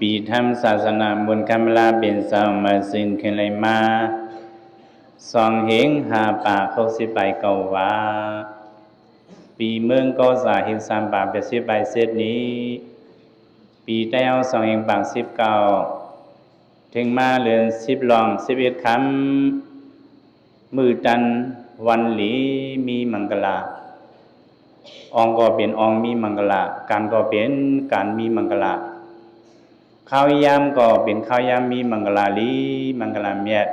ปีธรรมศาสนาบุญคำลาเป็นสาวมาสิ้นขึ้นเลยมาสองเหงหาป่าเขาสิไปเก่าว่าปีเมืองก็สาหิงสามป่าเปสิไปเสร็จนี้ปีได้เอาสองเหงป่า19ถึงมาเรือน10 ลอง11 คำมือจันวันหลีมีมังกลาองก็เป็นองมีมังกลาการก็เป็นการมีมังกลาข้าวยามก็เป็นข้าวยามมีมังกลาลีมังกลาเมียด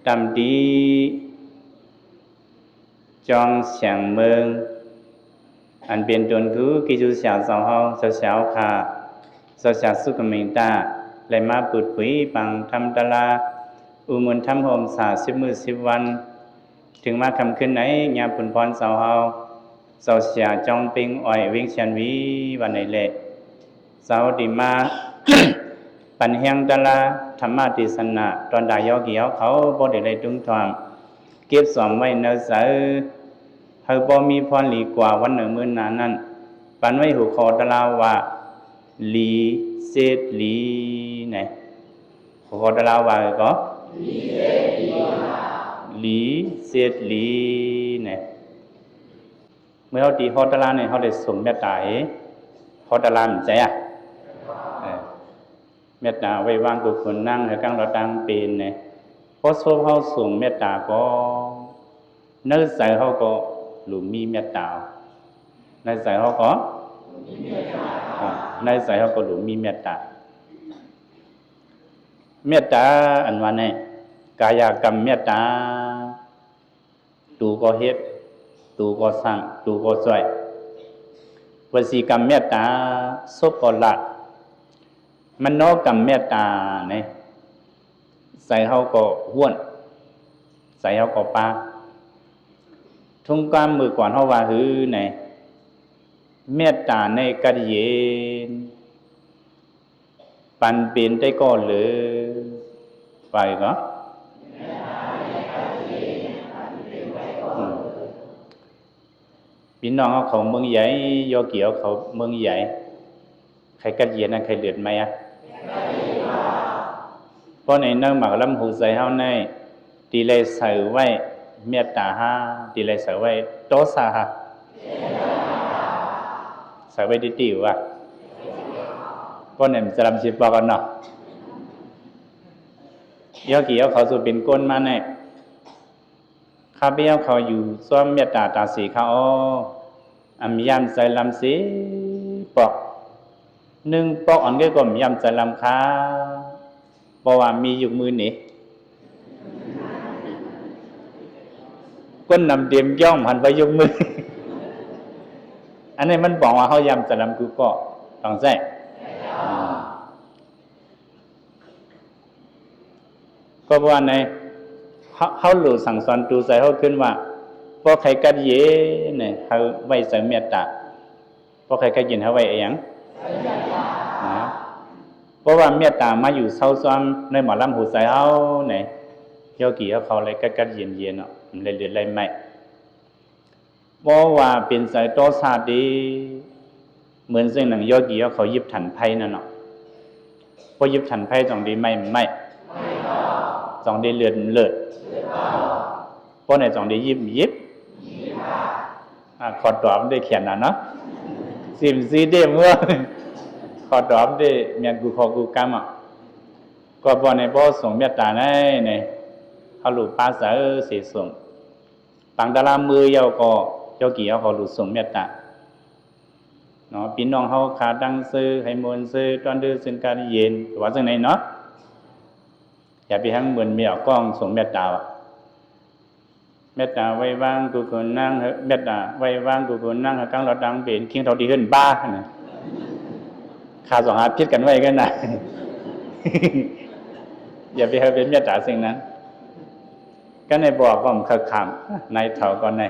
ตำดีจองเสียงเมืองอันเป็นตนคือกิจุเสียงสองห้องเสียวขาเสียสุกมิงตาและมาปุดปุ๋ยปังทำตลาอุมุนทำโฮม30 มื้อ10 วันถึงมาคำขึ้นไหนญาปุนพรสาวเฮาเสียจองปิงอ้อยวิ่งเชียนวีวันไหนเละสาวดิมา ปันเฮียงตะลาธรรมะติสนะตอนดายอกเกี่ยวเขาบ่ได้ได้ตุ้งทองเก็บสอมไว้เนเสอเฮาบ่มีพรหลีกว่าวันหนึ่งมื้อนั้นปันไว้หูคอตะลาว่าหลีเศษหลีไหนหูคอตะลาว่าก็หลีเศษหลีไหนเมื่อเฮาตีฮอตะลาเนี่ยเฮาได้สมเมตตาฮอตะลามันใจอ่ะเมตตาไว้วางกุศลนั่งให้กังเราตังเป็นเนี่ยพอโซเฮาสูงเมตตาก็เนื้อใส่เฮาก็หลุมมีเมตตาในใส่เฮาก็ในใส่เฮาก็หลุมมีเมตตาเมตตาอันว่าเนี่ยกายกรรมเมตตาตูก็เฮ็ดตูก็สร้างตูก็ช่วยวสีกรรมเมตตาสุขก็ละมโนกรรมเมตตาเนี่ยใส่เฮาก็ห้วนใส่เฮาก็ปาทุ่งกามมือก่อนเฮาว่าหือเนี่ยเมตตาในกัดเย็นปันเป็นได้ก็เลยไปก็พี่น้องเขาเมืองใหญ่ยอเกี่ยวเขาเมืองใหญ่ใครกัดเย็นนะใครเดือดไหมอ่ะเพราะในเนื่องหมากลำหูใส่เฮาในตีเลยใส่ไว้เมตตาฮะตีเลยใส่ไว้โตสาฮะใส่ไว้ดีๆว่ะเพราะเนี่ยมันจะรำชิบบอกกันเนาะยอเกี่ยวเขาสุเป็นก้นมาเนี่ยข้าพเจ้าเขาอยู่ซ้อมเมตตาตาสีเขาอำยามใส่ลำสีปอก1 ปอกอันก็มียามใส่ลำค้าเพราะว่ามีอยู่มือนี่ก้นนำเตรียมย่องหันไปยกมือ อันนี้มันบอกว่าเขายามใส่ลำคือก็ต้องใส่ก็เพราะว่าในเขาหลุดสั่งสอนตูใส่เขาขึ้นว่าพอใครกัดเย่เนี่ยเขาไว้ใส่เมตตาพอใครกัดเย็นเขาไว้เองเพราะว่าเมตตามาอยู่เศร้าซ้อมในหมอลำหูใส่เขาเนี่ยโยกีเขาเลยกัดเย็นเนาะเลยเดือดเลยไม่เพราะว่าเป็นสายโตซาดีเหมือนสิ่งหนึ่งโยกีเขายิบถันไพ่นั่นเนาะพอยิบถันไพ่สองดีไม่สองดีเลือดเพราะในสองดียิบขอตอบได้เขียนนะเนาะสิเดเมื่อขอตอบได้เมียนกูขอกูกรรมอ่ะก็บอกในพ่อส่งเมตตาในเขาหลุดภาษาเสียส่งต่างดารามือเยาก็เจ้ากี่เขาหลุดส่งเมตตาเนาะพี่น้องเขาขาดังซื้อให้มวลซื้อตอนดื้อซึ่งการเย็นว่าซึ่งไหนเนาะอย่าไปทั้งเหมือนเมียกล้องส่งเมตตาเมตตาไว้วางกูคนนั่งเมตตาไว้วางกูคนนั่งกังเราดังเป็นคิงเราดีขึ้นบ้าเนี่ยขาสองหาพิษกันไว้กันนะ อย่าไปให้เป็นเมตตาสิ่งนั้นก็ในบอกก็มันขำในเถาก็ใน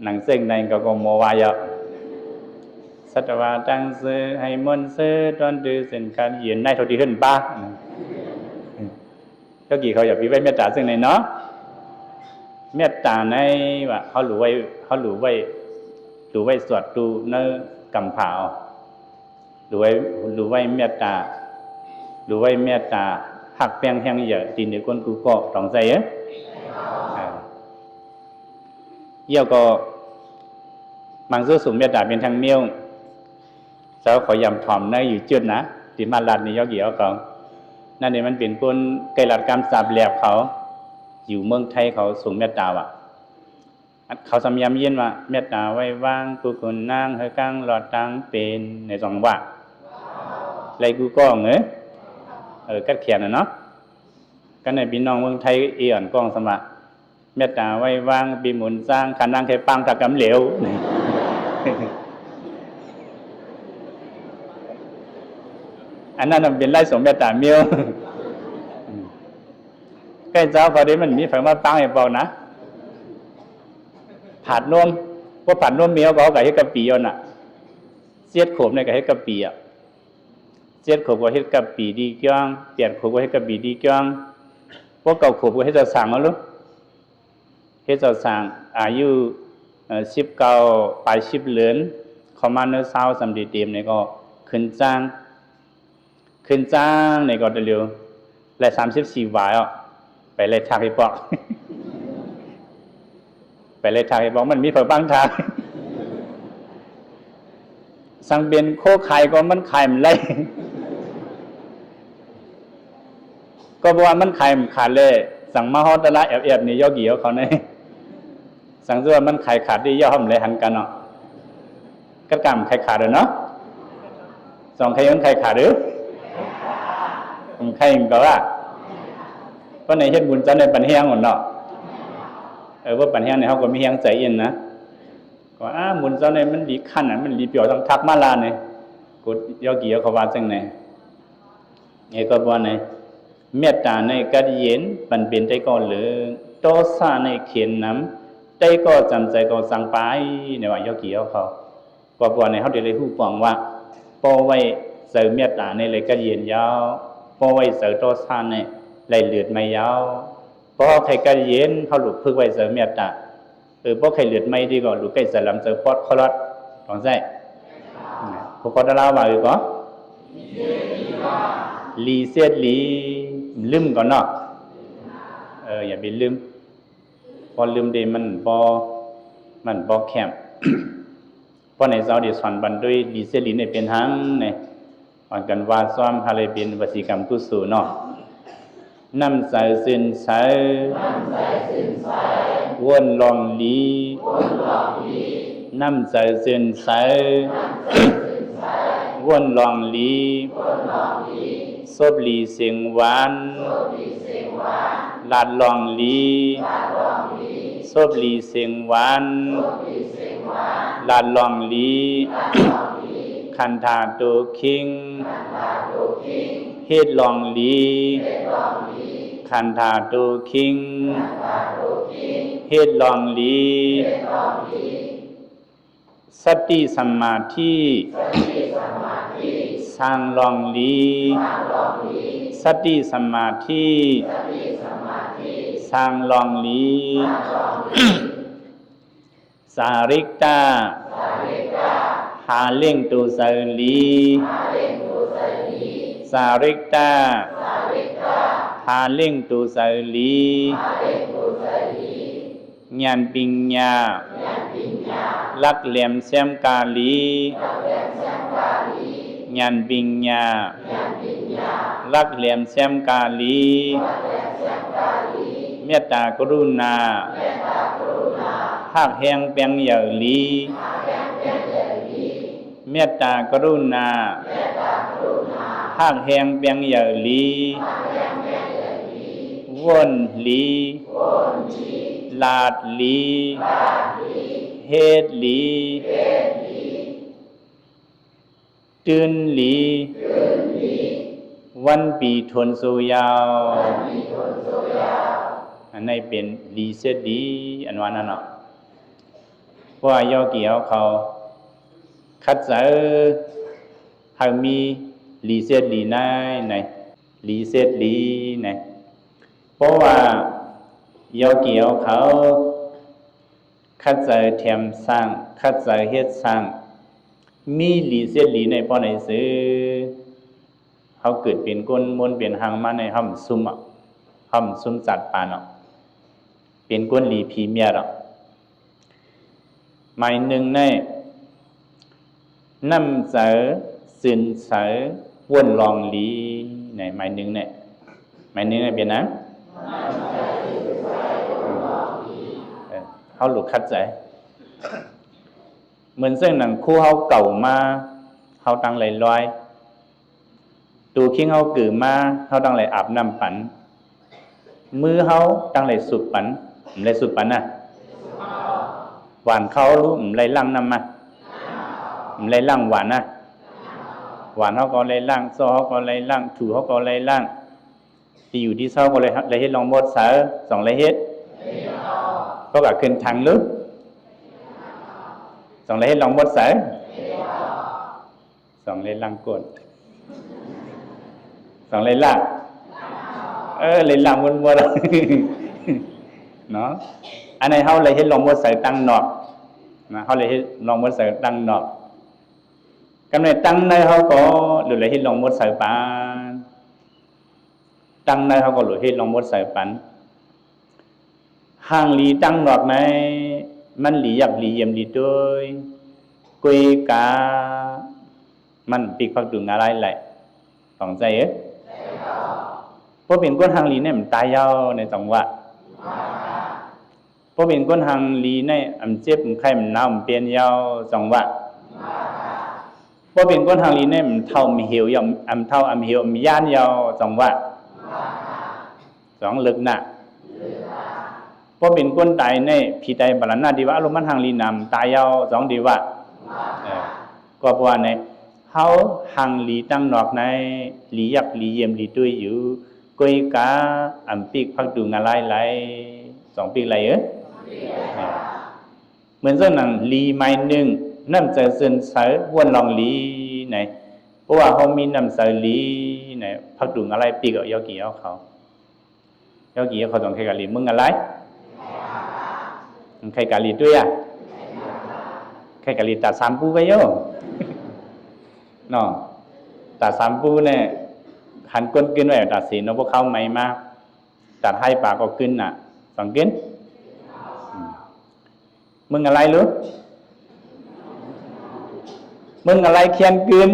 หนังเส้นในก็โมวายะสัตวาตั้งซื้อให้มนซื้อตอนดื้อสิ่งการเย็นในเราดีขึ้นบ้าก็กี่เขาอย่าไปไว้เมตตาสิ่งไหนเนาะเมตตาในว่าเขาหลู่ไว้สวดดูเนื้อกำเผา รู้ไว้เมตตารู้ไว้เมตตาหักแปลงแห่งอย่าตีในก้นกูก็ต้องใจเยี่ยวก็มังซื้อสูงเมตตาเป็นทางเมียวเจ้าขอยำถ่อมในอยู่จุดนะที่มาลัดในยอเกี่ยวเขานั่นเองมันเป็นคนไกลหลัดกรรมสาบแหลบเขาอยู่เมืองไทยเขาสูงเมตตาว่ะเขาสำยำเย็นว่าเมตตาไว้วางกูคนนั่งเฮกังหลอดตังเป็นในสองว่าไรกูก็เงยกัดเขียนนะเนาะกันในพี่น้องเมืองไทยเอี่ยนกองสมะเมตตาไว้วางปีหมุนสร้างขันนั่งแค่ปังตะกำเหลวอันนั้นเป็นไล่สมเมตตาเมียวใกล้เจ้าพอดีมันมีไฟมาปังให้บอกนะผัดนมพวกผัดนมเมียวก็กับเฮ็ดกะปิอ่ะน่ะเสียดขบในกับเฮ็ดกะปิอ่ะเสียดขบก็เฮ็ดกะปิดีเกี้ยงเปลี่ยนขบก็เฮ็ดกะปิดีเกี้ยงพวกเก่าขบก็เฮ็ดจะสั่งเอาลูกเฮ็ดจะสั่งอายุ19ปลาย10เหรียญเข้ามาในซาวสำลีเต็มนี่ก็ขึ้นจ้างนี่ก็เร็วและ34วายอ่ะไปเลยทางให้ปอกไปเลยทางให้บอกมันมีเผาบางทางสังเบียนโคไข่ก็มันไข่มันไล่ก็บอกว่ามันไข่มันขาดเลยสั่งมาฮอดละแอบๆนี่ย่อกี่เขาเนี่ยสั่งว่ามันไข่ขาดได้ย่อมเลยหันกันเนาะก็กำไข่ขาดเนาะสองไข่มันไข่ขาดหรือไข่ก็ว่าเพราะในเฮ็ดบุญจะในปัญแห้งหมดเนาะว่าปัญหาในเขาก็มีแรงใจเย็นนะก็มุนเจ้าในมันดีขั้นมันดีเปรียวต้องทักมาลาเนี่ยกดยอกี่เขาว่าจังไหนก็ว่าในเมตตาในกัดเย็นปันเป็นได้ก็เหลือโตซาในเขียนน้ำได้ก็จำใจก็สั่งไปในว่ายอกี่เขาก็ว่าในเขาเดี๋ยวเลยผู้ฟังว่าพอไว้เสริมเมตตาในเลยกัดเย็นยาวพอไว้เสริมโตซาในไหลเลือดไม่ยาวเพราะใครกันเย็นเขาหลุดพึ่งไว้เสริมเมตตาเพราะใครเลือดไม่ดีก็หลุดใกล้สลัมเจอปอดคอรัดต้องใช่พวกเขาจะเล่าว่าอีกก็ลีเสียดลีลืมก่อนเนาะอย่าไปลืมพอลืมเดมันบอแคมเพราะในเจ้าเดี๋ยวสอนบันด้วยลีเสียดลีในเป็นทั้งในอ่อนกันว่าซ้อมอะไรเป็นวสีกรรมกุศลเนาะน้ำใสสินใสวนลองลีน้ำใสสินใสวนลองลีซบลีเสียงหวานลาดลองลีซบลีเสียงหวานลาดลองลีคันธาโตคิงเฮ็ดลองลีคันธาโตคิงเฮ็ดลองลีสติสัมมาธิสร้างลองลีสติสัมมาธิสร้างลองลีสาริกตาหาเล่งตูสาลีสาริกตาหาเล่งตูสาลีญาณปิญญาลักเหลี่ยมแซมกาลีญาณปิญญาลักเหลี่ยมแซมกาลีเมตตากรุณาหักแหงเปียงเหย่าลีเมตตากรุณาหักแหงเปียงเหย่าลีวนลีลาดลีเฮ็ดลีตื่นลีวันปีทนสุยาวอันนี้เป็นลีเสดีอันว่านั่นเนาะว่าย่อเกี่ยวเขาคัดเจอหากมีลีเสดีในลีเสดีในเพราะว่าย่อเกี่ยวเขาคัดเจอเทียมสร้างคัดเจอเฮ็ดสร้าง มีหลีเสียหลีในป้อในซื้อเขาเกิดเป็นก้นมนเปลี่ยนหางมาในห้ำซุ่มห้ำซุ่มจัดปานเป็นก้นหลีผีเมียหมายหนึ่งในน้ำเสือสินเสือวนลองหลีในหมายหนึ่งเนี่ยหมายหนึ่งเนี่ยเป็นนะเขาหลุดคัดใจเหมือนเส้นหนังคู่เขาเก่ามาเขาตั้งไหลลอยตูคิงเขากือมาเขาตั้งไหลอาบน้ำปันมือเขาตั้งไหลสุดปันไหลสุดปันน่ะหวานเขารู้ไหลล่างน้ำมาไหลล่างหวานน่ะหวานเขาก็ไหลล่างซอเขาก็ไหลล่างถูเขาก็ไหลล่างที่อยู่ที่เศร้าก็เลยไหลเฮ็ดลองบดสาสองไหลเฮ็ดก็แบบขึ้นทางลึกสองไหลเฮ็ดลองบดสาสองไหลล่างกดสองไหลล่างไหลล่างวนๆเนาะอันนี้เขาเลยเฮ็ดลองบดสาตั้งนอกนะเขาเลยเฮ็ดลองบดสาตั้งนอกกำเนิดตั้งในเขาก็หรือเลยเฮ็ดลองบดสาปานตั้งในเขาก็หรือเฮ็ดลองบดสาปันห่างหลีตั้งนอกในมันหลีอยากหลีเยี่ยมหลีด้วยกุยกามันปีกพักดุงอะไรไหลต้องใจเพราะเป็นก้นห่างหลีเนี่ยมันตายยาวในจังหวะเพราะเป็นก้นห่างหลีเนี่ยอันเจ็บมันไข้มันหนาวมันเปลี่ยนยาวจังหวะเพราะเป็นก้นห่างหลีเนี่ยมันเท่ามีเหี่ยวยำอันเท่าอันเหี่ยวมีย่านยาวจังหวะสองลึกหนักเพราะเป็นก้นตายในผีตายบาลนาดีว่าอารมณ์มันห่างลีนำตายยาวสองดีว่าก็เพราะว่าในเขาห่างลีตั้งนอกในหลีอยากหลีเยี่ยมหลีด้วยอยู่กุยกาอันปีกพักดูงอะไรไหลสองปีไหลเหมือนเส้นหนังลีไม้หนึ่งน้ำเจอเส้นสายวนลองลีไหนเพราะว่าเขามีน้ำสายลีไหนพักดูอะไรปีกเอายากี่เอาเขายากี่เขาต้องใครกันลีมึงอะไรใครกะลีด้วยอ่ะใครกะลีตัดสามปูไปโย่เนาะตัดสามปูเนี่ยหันก้นกินไว้ตัดสีนพวกเขาไม่มากตัดให้ปากก็กินน่ะสองกินมึงอะไรรู้มึงอะไรเขียนกิน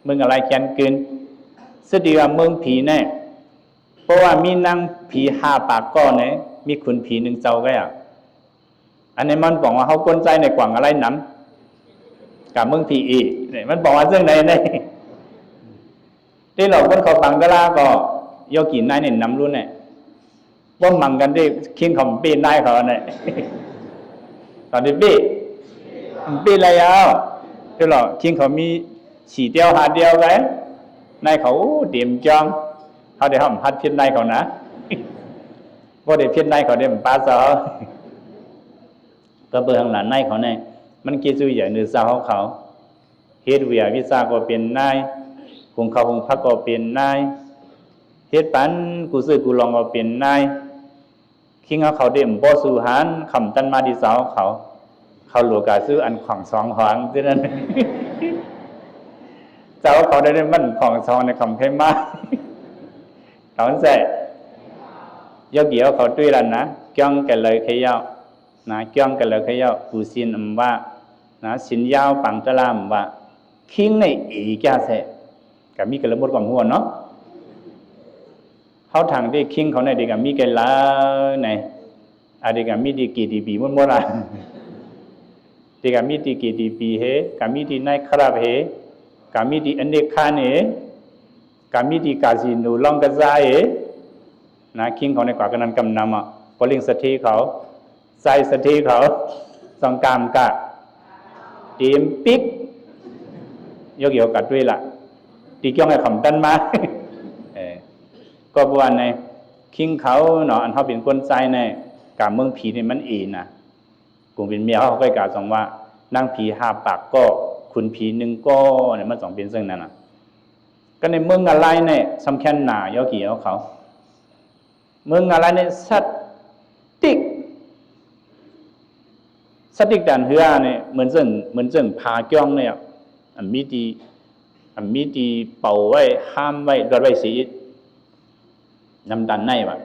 มึงอะไรเขียนกินสุดที่ว่ามึงผีแน่เพราะว่ามีนั่งผีห้าปากก้อนเนี่ยมีขุนผีหนึ่งเจ้าก็อ่ะอันนี้มันบอกว่าเขาก้นใจในกว่างอะไรหนำกับเมืองผีอีเนี่ยมันบอกว่าเรื่องใดเนี่ยที่เราคนเขาฟังก็ล่าก็โยกินนายเนี่ยนำรุ่นเนี่ยว่ามั่งกันที่คิงของปีนายเขาเนี่ยตอนที่ปีอะไรเอาที่เราคิงเขามีฉี่เดียวหาเดียวกันนายเขาเตรียมจองเขาได้ห้ามพัดเพี้ยนนายเขานะก็ได้เพี้ยนนายเขาได้มันป้าซอก็เบอร์ข้างหลังนายเขาเนี่ยมันเกี่ยวอย่างเนื้อสาวเขาเฮ็ดเวียวิซาก็เป็นนายคงเขาคงพักก็เป็นนายเฮ็ดปันกูซื้อกูลองก็เป็นนายคิงเขาเด่มบ่สู่หานคำตันมาดีสาวเขาหลวงกาซื้ออันของสองหางที่นั่นเจ้าเขาได้มันของสองในคำเพ่มาเขาเสียยกเดี่ยวเขาด้วยแล้วนะจ้องกันเลยขย่านะจ้องกันเลยขย่าปูซินว่านะสินยาวปังตะลามว่าคิงในอีกาเสกับมีกระบดความหัวเนาะเขาทางที่คิงเขาในเด็กกับมีกันแล้วไหนอะไรกับมีดีกี่ดีปีมันโบราณเด็กกับมีดีกี่ดีปีเฮกับมีดีนายคราบเฮกับมีดีอันเด็กข้าเฮกับมีดีกาซิโนลองกระจายนะคิงเขาในกว่ากันนั้นกำนำอ่ะพอลิงสถีเขาใส่สถีเขาสองกามกะเตรียมปิ๊กยกเกี่ยวกัดด้วยล่ะตีเกี่ยวกับคำตันมาก็บอกว่าในคิงเขาเนาะอันเขาเป็นคนใจในกาเมืองผีนี่มันอีนะกูเป็นเมียเขาก็กล่าวสองว่านั่งผีห้าปากก็ขุนผีหนึ่งก็เนี่ยมันสองเป็นซึ่งนั่นน่ะก็ในเมืองอะไรเนี่ยสำคัญหนายกเกี่ยวเขาเมืองอะไรเนี่ยสัตติก สติดันเฮือเนี่ยเหมือนซึ่งพาจ้องเนี่ยมีดีเป่าไว้ห้ามไว้รอดไว้สีนำดันในวะ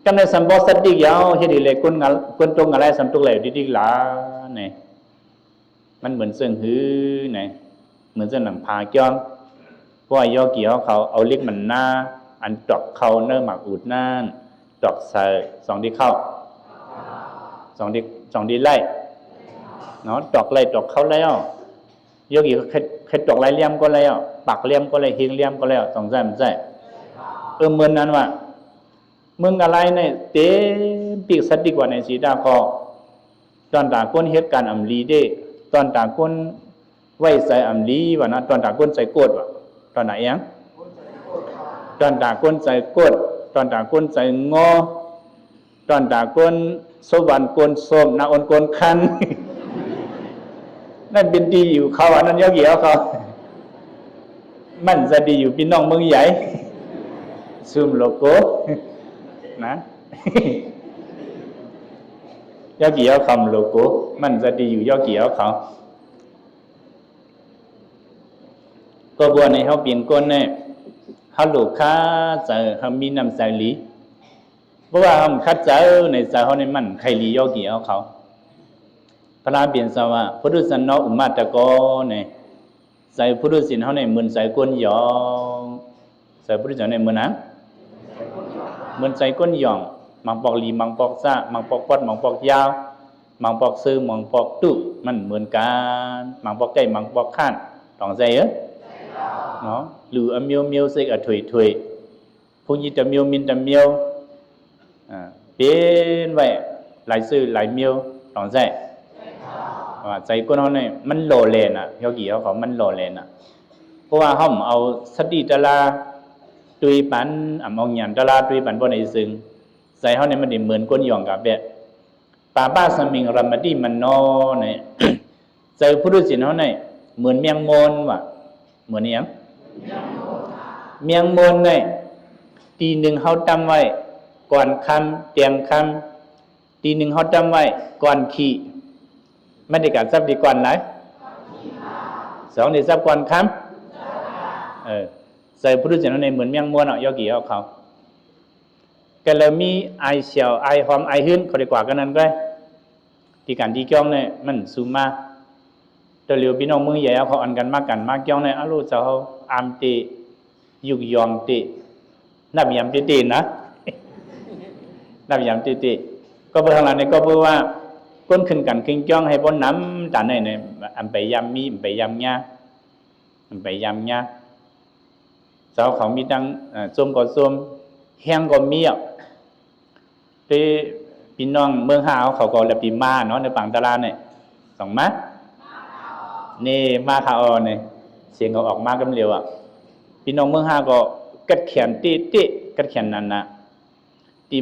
กันในสัมบสติยาวเฮดิเลยกุนตรงอะไรสัมตุกเลยดิหลาเนี่ยมันเหมือนซึ่งหือเนี่ยเหมือนซึ่งหนังพาจ้องเพราะย่อเกี่ยวเขาเอาลิกมันหน้าอันดอกเขาเนื้อหมักอุดนั่นดอกใส่สองที่เข้าสองที่ไล่เนาะดอกไล่ดอกเข้าแล้วย่อกี่แค่ดอกไล่เลี่ยมก็แล้วปักเลี่ยมก็เลยหิงเลี่ยมก็แล้วสองใจมันใจเหมือนนั้นว่ามึงอะไรเนี่ยเต็มปีกสัตว์ดีกว่าในสีดาก็ตอนต่างคนเหตุการณ์อัมลีได้ตอนต่างคนไว้ใส่อัมลีวะนะตอนต่างคนใส่โกดวะตอนไหนยังตอนต่างคนใส่โกดตอนต่างคนใส่งอตอนต่างคนสวรรค์คนส้มนาอนคนคันนั่นเป็นดีอยู่เขาอันนั้นย่อเกี่ยวเขามันจะดีอยู่พี่น้องเมืองใหญ่ซูมโลโก้นะย่อเกี่ยวคำโลโก้มันจะดีอยู่ย่อเกี่ยวเขาก็บัวในเขาเปลี่ยนก้นเนี่ยเขาหลุดค้าเจอเขามีน้ำใจลีเพราะว่าเขาคัดเจอในใจเขาในมันใครลีย่อเกี่ยวเขาพระราเปลี่ยนสว่าพุทธสันนออุมาตะกอเนี่ยใจพุทธศิลเขาในมือใจก้นยองใจพุทธเจ้าในมือนะเหมือนใจก้นหย่องมังปอกลีมังปอกซามังปอกปอดมังปอกยาวมังปอกซื้อมังปอกตุมันเหมือนกันมังปอกไก่มังปอกข้านต้องใจเนาะหรืออเมียวเมียวเสกถุยพวกนี้จะเมียวมินจะเมียวเป็นไว้หลายซื้อหลายเมียวต้องใจว่าใจก้นเขาเนี่ยมันโลเลนเขากี่เขามันโลเลนเพราะว่าเขาเอาสติตลาตุยปันเอาหยันตลาตุยปันบ่ในซึ่งใส่เฮาเนี่ยมันได้เหมือนก้นหย่องกับแบบป่าบ้าสมิงรมดีมันนอเนี่ยใจพุทธศิลป์เฮาเนี่ยเหมือนเมียงมนว่ะเหมือนอีหยังเมียงมนเนี่ยตีหนึ่งเฮาจำไว้ก่อนค่ำเตียงค่ำตีหนึ่งเฮาจำไว้ก่อนขี้ไม่ได้การทรัพย์ดีก่อนไหนสองได้ทรัพย์ก่อนค่ำใส่พุทธเจ้าในเหมือนเมียงมวนย่อกี่เขาก็เลยมีไอเฉียวไอหอมไอหื้นเขาดีกว่ากันนั้นก็ที่การที่จ้องเนี่ยมันสูงมากแต่เหลียวพี่น้องมือใหญ่เขาอันกันมากกันมากจ้องเนี่ยอาลูเจ้าอามตียุกยองตีนับยำตีนะนับยำตีก็เพื่อทางหลังเนี่ยก็เพื่อว่าก้นขึ้นกันขึ้นจ้องให้พ้นน้ำแต่เนี่ยอันไปยำมีอันไปยำเงี้ยอันไปยำเงี้ยเจ้าเขามีดังส้มก็ส้มแห้งก็เมียที่พี่น้องเมืองหาวเขาก็เลยปีมาเนาะในฝั่งตลาดเนี่ยสองมัดนี่มาข่าวเนี่ยเสียงเขาออกมากันเร็วพี่น้องเมืองหาวก็กัดแขนตีกัดแขนนั่นนะตี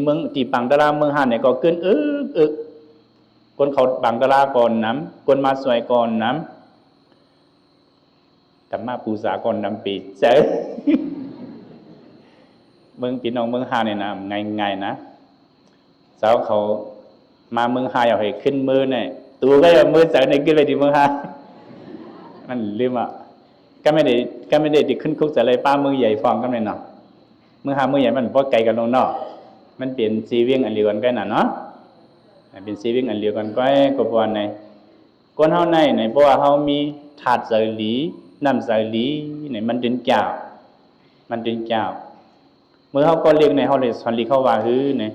ฝั่งตลาดเมืองหาวเนี่ยก็เกินคนเขาฝั่งตลาดก่อนน้ำคนมาสวยก่อนน้ำธรรมะปูสาก่อนน้ำปีเจ้เมืองพี่น้องเมืองฮาเนี่ยนะง่ายนะสาวเขามาเมืองฮาอยากให้ขึ้นมือเนี่ยตัวก็จะมือใส่ในขึ้นไปที่เมืองฮามันลืมก็ไม่ได้ติดขึ้นคุกแต่เลยป้ามือใหญ่ฟองก็ไม่เนาะเมืองฮามือใหญ่มันพอไกลกันลงนอกมันเปลี่ยนซีเวียงอันเดียวกันก็น่ะเนาะเป็นซีเวียงอันเดียวกันก็ปวนในก้นเฮาในเพราะว่าเฮามีถาดใส่หลีน้ำใส่หลีเนี่ยมันดึงเจ้าเมื่อเขาก็เรียกในเขาเลยสอนลีเขาว่าฮื้อเนี่ย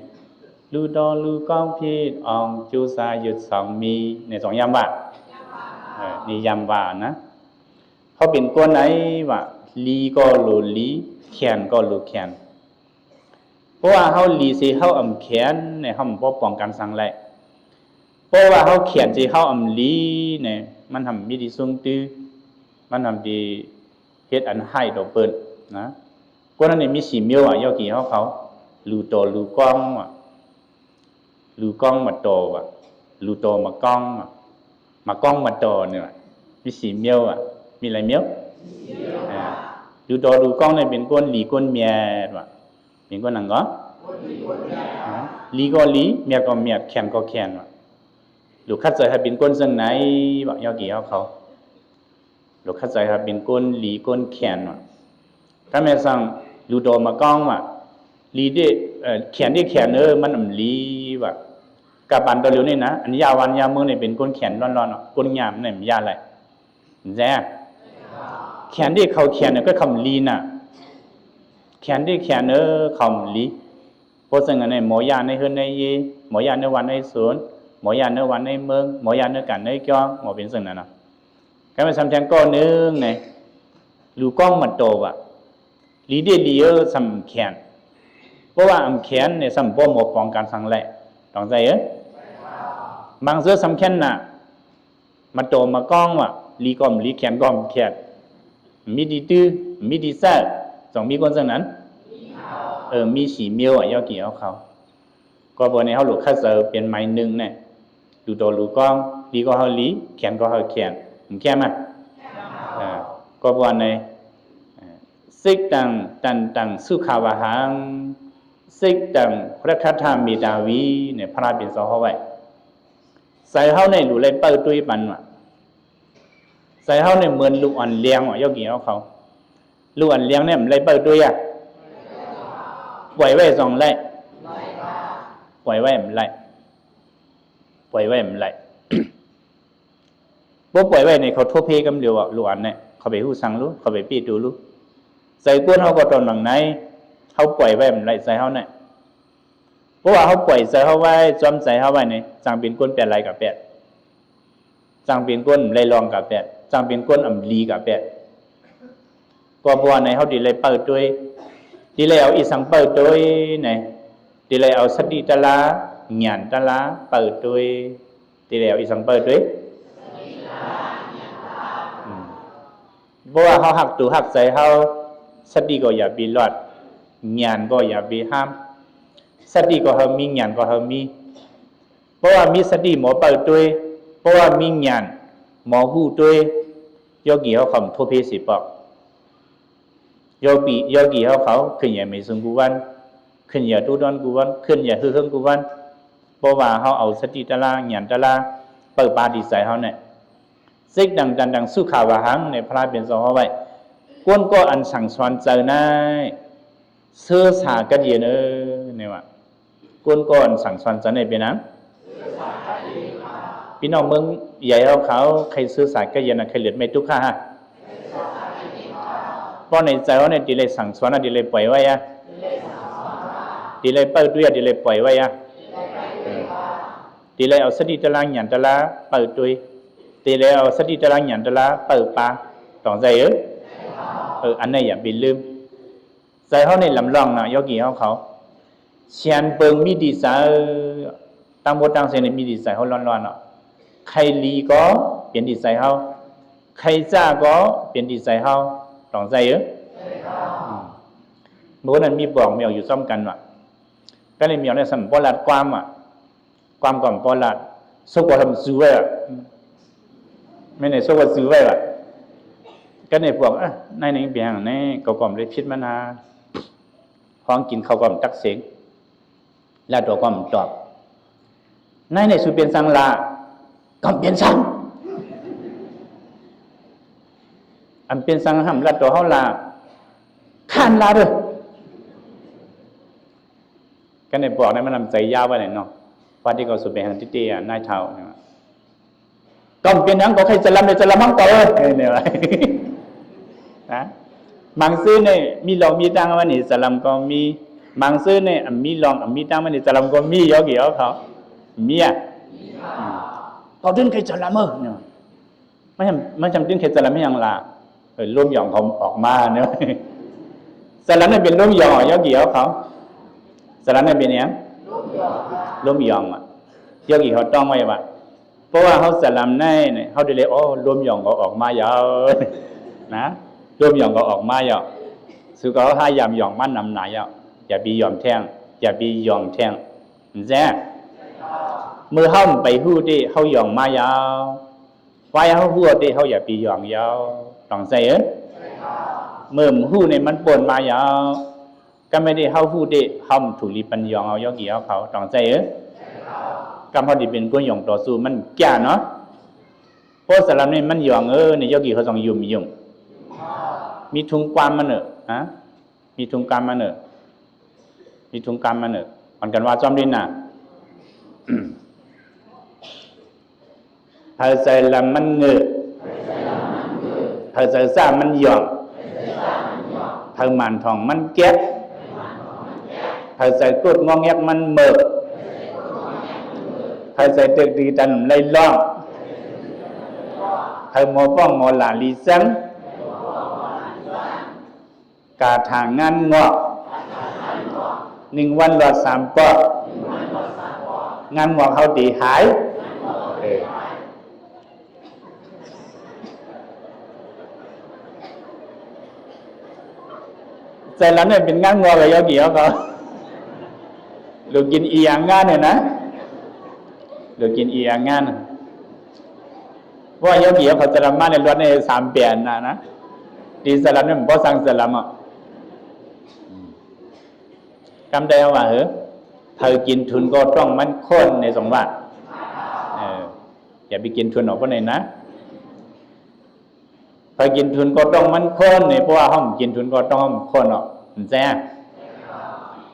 ลูดอลูก้องพีดอองจูซาหยุดสองมีในสองยามว่านี่ยามว่านะเขาเป็นก้นไหนว่าลีก็หลุดลีแขนก็หลุดแขนเพราะว่าเขาลีสิเขาอ่ำแขนเนี่ยเขาบ่ป้องกันสังไรเพราะว่าเขาแขนสิเขาอ่ำลีเนี่ยมันทำมีดีทรงตื้อมันทำดีเฮ็ดอันให้ดอกเปิ้นนะก็นั่นเนี่ยมีสีเมียวย่อกี่เขาลูโตลูก้องลูก้องมาโตลูโตมากล้องมากล้องมาโตเนี่ยมีสีเมียวมีอะไรเมียวลูโตลูก้องเนี่ยเป็นก้นหลีก้นเมียเป็นก้นหนังก็หลีก็หลีเมียก็เมียแขนก็แขน ลูกคัดใจให้เป็นก้นซึ่งไหนบอกยอกี่เขาลูกคัดใจให้เป็นก้นหลีก้นแขนว่ะถ้าแม่สั่งลูโดมากล้องว่ะหลีได้แขนได้แขนมันหลีว่ะกับบันตัวเร็วนี่นะอันยาวันยาเมื่อเนี่ยเป็นก้นแขนร้อนๆก้นยามเนี่ยมันยาอะไรแจ๊แขนได้เขาแขนเนี่ยก็คำลีน่ะแขนได้แขนคำลีเพราะฉะนั้นเนี่ยหมอยาในเฮือนในยีหมอยาในวันในสวนหมอยาในวันในเมืองหมอยาในกันในจ้องหมอเป็นสิ่งนั้นนะการไปทำแทนก้อนนึงเนี่ยลูกก้องมันโตว่ะลีเดียลีสำแขนเพราะว่าอันแขนเนี่ยสำบ่หมอป้องกันสังแหละต้องใจบางเสื้อสำแขนน่ะมันโตมาก้องว่ะลีก้อมลีแขนก้อมแขนมีดีตื้อมีดีแซ่สองมีคนสิ่งนั้นมีสีเมียวยอกี่เขาก็บนในเขาหลุดคัดเซอร์เป็นไม้หนึ่งเนี่ยดูโตดูก้องลีก็เขาลีแขนก็เขาแขนผมแค่มั้ยก็บนในสิกตังสุขาวาหังสิกตังพระคาถามีดาวีเนี่ยพระเป็นสองเขาไว้ใส่เขาในหลุดเลยเปิดตุ้ยปันว่ะใส่เขาในเหมือนลูกอ่อนเลี้ยงว่ะยอกี่เขาลูกอ่อนเลี้ยงเนี่ยมันเลยเปิดตุ้ยอ่ะปล่อยไว้สองไล่ปล่อยไว้มันไล่ปล่อยไว้มันไล่บ่ปล่อยไว้ในเขาทั่วเพกำเดียวอ่ะลูกอันเนี่ยเขาไปหู้สั่งรู้เขาไปปีดูรู้ใส่ก้นเขาก็ตอนหลังไหนเขาปล่อยไว้มันไล่ใส่เขาเนี่ยเพราะว่าเขาปล่อยใส่เขาไว้จอมใส่เขาไว้เนี่ยจังเป็นก้นแปดไรกับแปดจังเป็นก้นไรรองกับแปดจังเป็นก้นอ่ำลีกับแปดก็บัวในเขาดีเลยเปิดด้วยดีเลยเอาอีสังเปิดด้วยเนี่ยดีเลยเอาสติตะลาหยานตะลาเปิดด้วยดีเลยเอาอีสังเปิดด้วยเพราะว่าเขาหักตูหักใส่เขาสติก็อย่าบีหลอดหยานก็อย่าบีห้ามสติก็เขามีหยานก็เขามีเพราะว่ามีสติหมอเปิดด้วยเพราะว่ามีหยานหมอหูด้วยยกี่เขาคำทั่วเพสิปอกยกี่เขาขึ้นอย่าไม่สมกูวันขึ้นอย่าตู้ดอนกูวันขึ้นอย่าฮือกูวันเพราะว่าเขาเอาสติตะลาหยานตะลาเปิดปาดีใส่เขาเนี่ยสิกดังสุขาวาหังในพระเป็นสองเอาไว้ก้นก็อันสั่งสอนเจอหน้าเสื้อสากัดเย็นเนี่ยว่าก้นก็อันสั่งสอนเจอในเป็นนั้นพี่น้องเมืองใหญ่เขาใครซื้อสากัดเย็นใครเหลือไม่ทุกข์ฮะเพราะในใจเขาเนี่ยดีเลยสั่งสอนดีเลยปล่อยไว้ดีเลยเปิดด้วยดีเลยปล่อยไว้ดีเลยเอาสติตะลางหยันตะลาเปิดด้วยดีเลยเอาสติตะลางหยันตะลาเปิดปาต้องใจอันนี้อย่าไปลืมใจเขาในลำลองนะยกี่เขาเชียนเปิงมีดีไซน์ตั้งบทตั้งเสียงในมีดีไซน์เขาร้อนๆเนาะใครลีก็เปลี่ยนดีไซน์เขาใครจ้าก็เปลี่ยนดีไซน์เขาต้องใจเมื่อนั้นมีบอกเมียวอยู่ซ้อมกันว่ะก็เลยเมียวในสมปอลัดความอ่ะความก่อนปอลัดสุกว่าทำซื้อไว้อ่ะไม่ในสุกว่าซื้อไว้อ่ะก็ในพวกในเบียงในก็กล่อมเลยพิษมานาห้องกินข้าวกล่อมตักเสียงแล้วตัวกล่อมตอบในสุเป็นสังลาก็เป็นสังอันเป็นสังห้ำแล้วตัวเขาลาข้านลาด้วยก็ในบอกในมันนำใจยาวไว้ไหนเนาะว่าที่เขาสุเป็นหันติเตียนายเท้าก็เป็นนังก็ใครจะลำเลยจะลำมั่งต่อเลยเนี่ยนะบางซื้อเนี่ยมีลองมีตังวันนี้สลัมก็มีบางซื้อเนี่ยมีลองมีตังวันนี้สลัมก็มีเยอะกี่เขามีอ่ะเขาดึงใครจะลำเนี่ยไม่จำดึงใครจะลำไม่ยังละร่วมหย่องเขาออกมาเนี่ยสลัมเนี่ยเป็นร่วมหย่องเยอะกี่เขาสลัมเนี่ยเป็นยังร่วมหย่องอ่ะเยอะกี่เขาต้องไว้ปะเพราะว่าเขาสลัมเนี่ยเขาดูเลยร่วมหย่องเขาออกมายาวนะร่วมหย่องก็ออกมาเยอะสุขเขาให้ยามหย่องมันนำหนาเยอะอย่าบียอมแท่งอย่าบียอมแท่งแจ้มือเขาไปหู้ดิเขาหย่องมายาวไว้เขาหู้ดิเขาอย่าบียอมยาวต้องใส่มือหู้เนี่ยมันปนมายาวก็ไม่ได้เขาหู้ดิเขาถูกรีปัญญองเอายอกี่เขาต้องใส่ กำพอดีเป็นกุ้งหยองต่อสู้มันแก่เนาะเพราะสลับนี่มันหยองในโยกีเขาต้องยุ่มมีทุงความมันฮะมีทุงกรรมมันมีทุงกรรมมันมันกันว่าจอมดินน่ะภาษาละมันภาษาซ่ามันหยองภามันทองมันแก่ภาษากดงองแงกมันเมิกภาษาเด็กดีดันไล่ล่องภาโมป้องโมลาลีซังกาทางงานงอก1 วันรอด3ปองานงอกเขาตีหายใจแล้วเนี่ยเป็นงานงอกกับโยกีเขาหรือกินอีอย่างงานเนี่ยนะหรือกินอีอย่างงานเพราะโยกีเขาจะรับมาในรถใน3 เปลี่ยนนะดีสลับเนี่ยมันเพราะสั่งสลับอ่ะคำใดว่าเธอกินทุนก็ต้องมั่นคงใน2 บาทอย่าไปกินทุนออกเพราะไหนนะเธอกินทุนก็ต้องมั่นคงเนี่ยเพราะว่าห้องกินทุนก็ต้องมั่นคงเนาะแจ้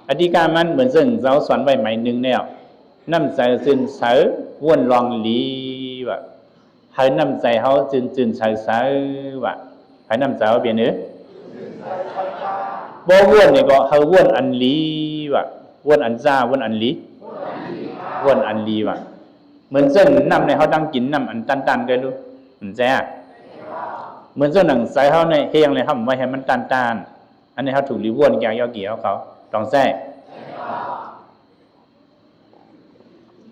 อธิการมันเหมือนซึ่งเราสอนไว้ใหม่หนึ่งเนี่ยน้ำใจซึนเสาว่นลองลีว่าให้น้ำใจเขาจืนเสาว่าให้น้ำใจเขาเปลี่ยนบ่ว่นนี่ก็เขาว่นอันลีว่ะว่นอันจ้าว่นอันลีว่นอันลีว่ะเหมือนซึ่งน้ำในเขาตั้งกินน้ำอันตันๆกันดูแจ้เหมือนซึ่งหนังใส่เขาในเฮียงเลยทำไว้ให้มันตันอันนี้เขาถูกรีว่นแกงยอเกี่ยวเขาต้องแซ่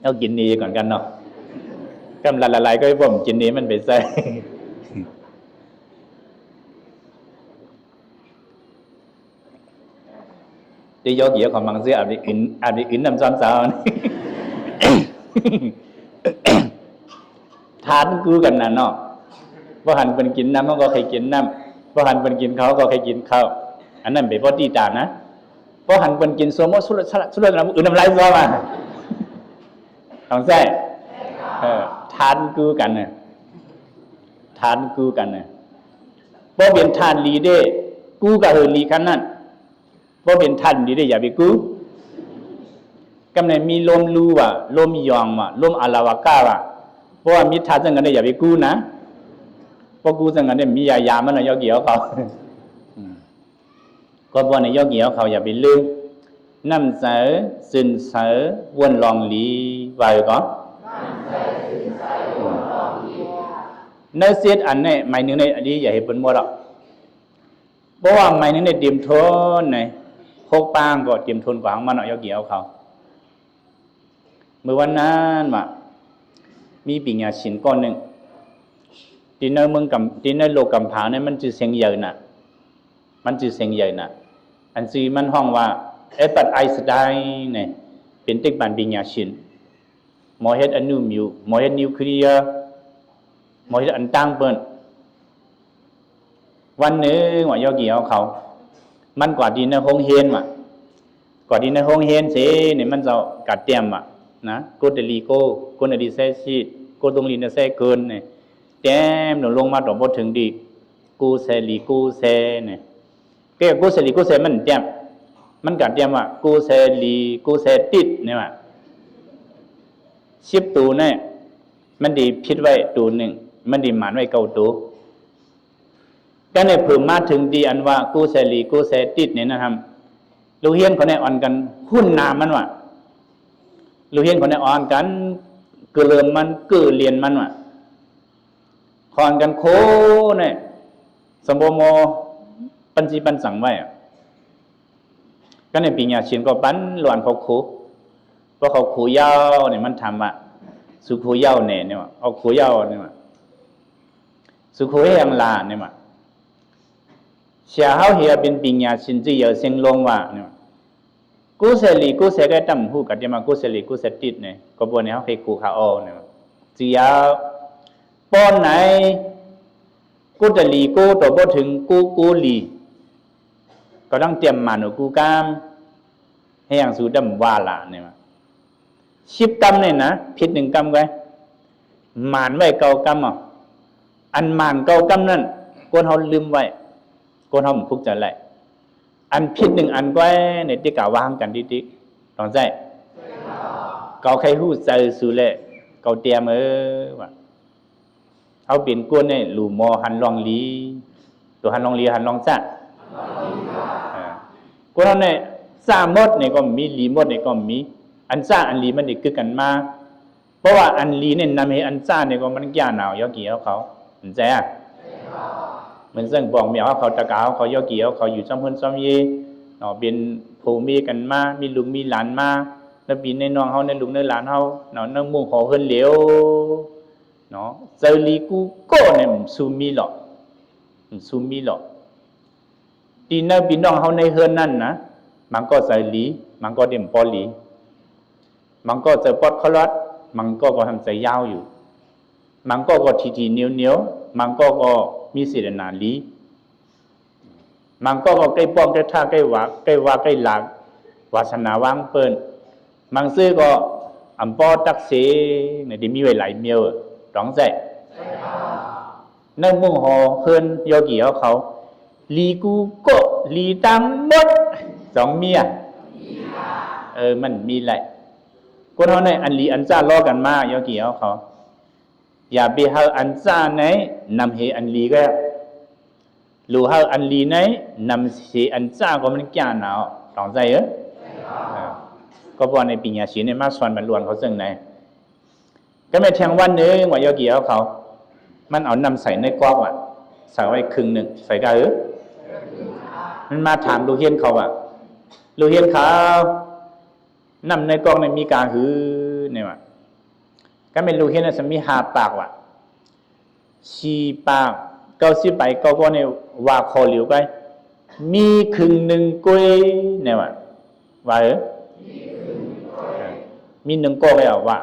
เอากินนี้ก่อนกันเนาะกำลังละลายก็ให้ผมกินนี้มันไปแซ่ที่ยกเกี่ยวของบางเสียอาจจะอินน้ำซ้ำซ้อนทานกูกันน่ะเนาะพอหันเป็นกินน้ำมันก็ใครกินน้ำพอหันเป็นกินเขาก็ใครกินข้าวอันนั้นเป็นพอตีตานะพอหันเป็นกินโซโมสุดน้ำอื่นน้ำลายซ้อมาต้องแซ่ทานกูกันเนี่ยทานกูกันเนี่ยพอเป็นทานลีเด้กูกับเฮลีกันนั่นพอเป็นทานลีเด้อย่าไปกูกำเนิดมีลมรูว่ะลมยองว่ะลมอาลาวาก้าว่ะเพราะว่ามิทาจังกันได้อย่าไปกูนะเพราะกูจังกันได้มียามันนะยอเกี่ยวเขาก็บอกในยอเกี่ยวเขาอย่าไปลืมน้ำเสือซึนเสือวนลองลีไว้ก่อนเนื้อเสียดอันนี้หมายถึงในอดีตอย่าเห็นเป็นมัวหรอกเพราะว่าหมายถึงในเตรียมทนใน6 ปางก็เตรียมทนกว่าของมันเอาเกี่ยวเขาเมื่อวันนั้นว่ามีปิญญาชินก้อนหนึ่งที่ในเมืองกำที่ในโลกกำผาเนี่ยมันจือเสียงใหญ่น่ะมันจือเสียงใหญ่น่ะอันซีมันห้องว่าเอปัตไอสไตน์เนี่ยเป็นติ๊กบันปิญญาชินหมอเฮ็ดอนุมิวหมอเฮ็ดนิวเคลียร์หมอเฮ็ดอันตั้งเปิ้นวันหนึ่งว่าโยกีเขามันกว่าดีในห้องเฮียนว่ะกว่าดีในห้องเฮียนเสเนี่ยมันจะกัดเตรียมว่ะนะกูเดลีโก้กูนดีเซชีกูตรงลีนเซเกินเนี่ยเต็มหนูลงมาต่อพอถึงดีกูเซลีกูเซเนี่ยแกกูเซลีกูเซมันเตรียมมันกัดเตรียมว่ะกูเซลีกูเซติดเนี่ยว่ะ10 ตัวเนี่ยมันดีพิษไว้ตัวหนึ่งมันดีหมานไว้9 ตัวก็ในเพิ่มมาถึงดีอันว่ากูเซลีกูเซติดเนี่ยนะครับลูกเฮียนเขาในอ่อนกันหุ้นนามันว่ะลูกเฮียนเขาในอ่อนกันเกลือมันเกลือเรียนมันว่ะคอนกันโคเนี่ยสมบูรณ์โมปัญจีปันสั่งไว้ก็ในปีญาชินก็ปั้นหลวนเขาคูเพราะเขาคูยาวเนี่ยมันทำอ่ะสุคูยาวเนี่ยว่ะเอาคูยาวเนี่ยว่ะสุคูให้ยังลาเนี่ยว่ะเสียเขาเหียเป็นปิญญาชินจีเยอะเสียงลงว่าเนี่ยกูเสลีกูเสก็ตั้มหูกัดเดี๋ยวมากูเสลีกูเสติดเนี่ยก็บอกเนี่ยเขาเคยกูขาอเนี่ยจียาป้อนไหนกูจะลีกูตัวบ่ถึงกูลีก็ต้องเตรียมมาหนูกูกามให้อย่างสูดำว่าละเนี่ย 10 กำเนี่ยนะผิด1 กำไว้หมานไว้9 กำอ่ะอันหมาน9 กำนั่นคนเขาลืมไว้คนเขาไม่คุกจะไรอันผิด1 อันไว้ในที่กล่าววางกันดิลองใจเกาใครหู้ใจสู้เลยเกาเตรียมว่าเขาเป็นกวนเนี่ยหลู่มอหันลองลีตัวหันลองลีหันลองจ้ากวนเนี่ยซ่าหมดเนี่ยก็มีลีหมดเนี่ยก็มีอันซ่าอันลีมันได้คือกันมาเพราะว่าอันลีเนี่ยนำให้อันซ่าเนี่ยก็มันแก่หนาวยอกี่เขาเห็นใจอ่ะเหมือนเส้นบอกเมียเขาตะกาวเขายอกี่เขาอยู่ซ้ำเพิ่นซ้ำเย่เนาะเป็นผู้มีกันมามีลุงมีหลานมาแล้วปีในน้องเขาในลุงในหลานเขาเนาะน้ำมูกเขาเฮินเหลวเนาะเจอลีกูก็เนี่ยซูมีหรอกซูมีหรอกตีนปีน้องเขาในเฮินนั่นนะมันก็ใส่ลีมันก็เด่มปอลีมันก็จะปอดคลอดมันก็ทำใจยาวอยู่มันก็ทีเหนียวมันก็มีเสดนาลีมันก็ใกล้ป้องใกล้ท่าใกล้ว่าใกล้หลักวาสนาวางเปิ้นมันซื้อก็อัมปอตักเสในที่มีไว้หลายเมียวร้องใจนั่งมุ่งหอเฮินโยกี่เขาลีกูก็ลีตามหมด2 เมียมันมีแหละคนเขาในอันลีอันซ่าล้อกันมาโยกี่เขาอย่าไปหาอันซ่าไหนนำเหอันลีก็หรือหาอันลีไหนนำเหอันซ่าก็มันแก่หนาวร้องใจก็บอกในปัญญาชีในมาสอนบรรลุเขาซึ่งไหนก็ไม่แทงวันนึงว่าโยกี่เขามันเอานำใส่ในกรอบใส่ไว้ครึ่งหนึ่งใส่กะมันมาถามลูกเฮียนเขาลูกเฮียนเขานำในกรอบในมีกาหือเนี่ยว่ะก็ไม่ลูกเฮียนจะมี5 ปาก4 ปาก90 ไปก็เนี่ยว่าคอเหลียวไปมีครึ่งหนึ่งกล้วยเนี่ยว่ะว่ามี1 ก็ไม่เอาว่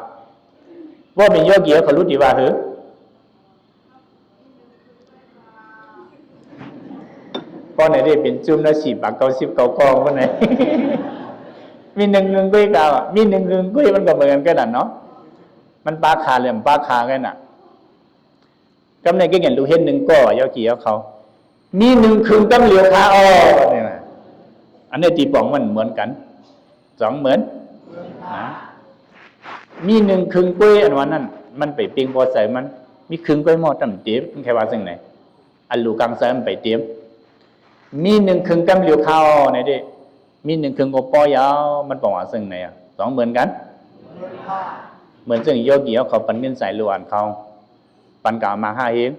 าเป็นโยกี้เขารู้ดีว่าก็ไหนได้เป็นจุ่มแล้ว4 ปาก90 ก็ว่าไหนมี1 กล้วยกาวมี1 กล้วยมันก็เหมือนกันกันเนาะมันปลาขาเหลี่ยมปลาขากันน่ะกำในก็เห็นลูกเห็น1 ก็โยกี้เขามี1 ครึ่งกำเหลียวขาเนี่ยนะอันนี้ตีป๋องมันเหมือนกัน2 เหมือนนะมี1 ครึ่งกล้วยอันวันนั้นมันไปเปียงพอใส่มันมีครึ่งกล้วยหม้อตำเตี๋ยมันแค่ว่าซึ่งไหนอันลูกกลางใส่มันไปเตี๋ยมี1 ครึ่งกำเหลียวขาไหนดิมี1 ครึ่งก็ปอยาวมันบอกว่าซึ่งไหน2 เหมือนกันเหมือนซึ่งโยกี้เขาปันเงินใส่ลวนเขาปันกามา5 เอง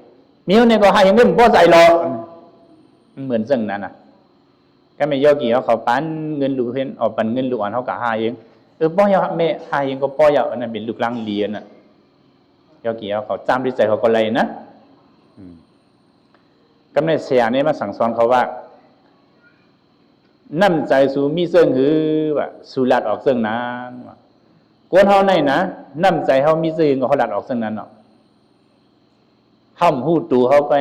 มีเนี่ยก็5 เองไม่พอใส่หรอกเหมือนซึ่งนั้นก็ไม่โยกี้เขาปันเงินลูกเห็นออกปันเงินลูกอ่อนเขากะ5 เองป้อยาวแม่5 เองก็ป้อยาวอันนั้นเป็นลูกลังเลียนโยกี้เขาจำด้วยใจเขาก็เลยนะก็ไม่เสียเนี่ยมาสั่งสอนเขาว่าน้ำใจสู่มีเสื่องหือว่าสู่หลัดออกเสื่องนั้นกวนเขาในนะน้ำใจเขามีเสื่องก็เขาหลัดออกเสื่องนั้นห้ามหูตูเขาไป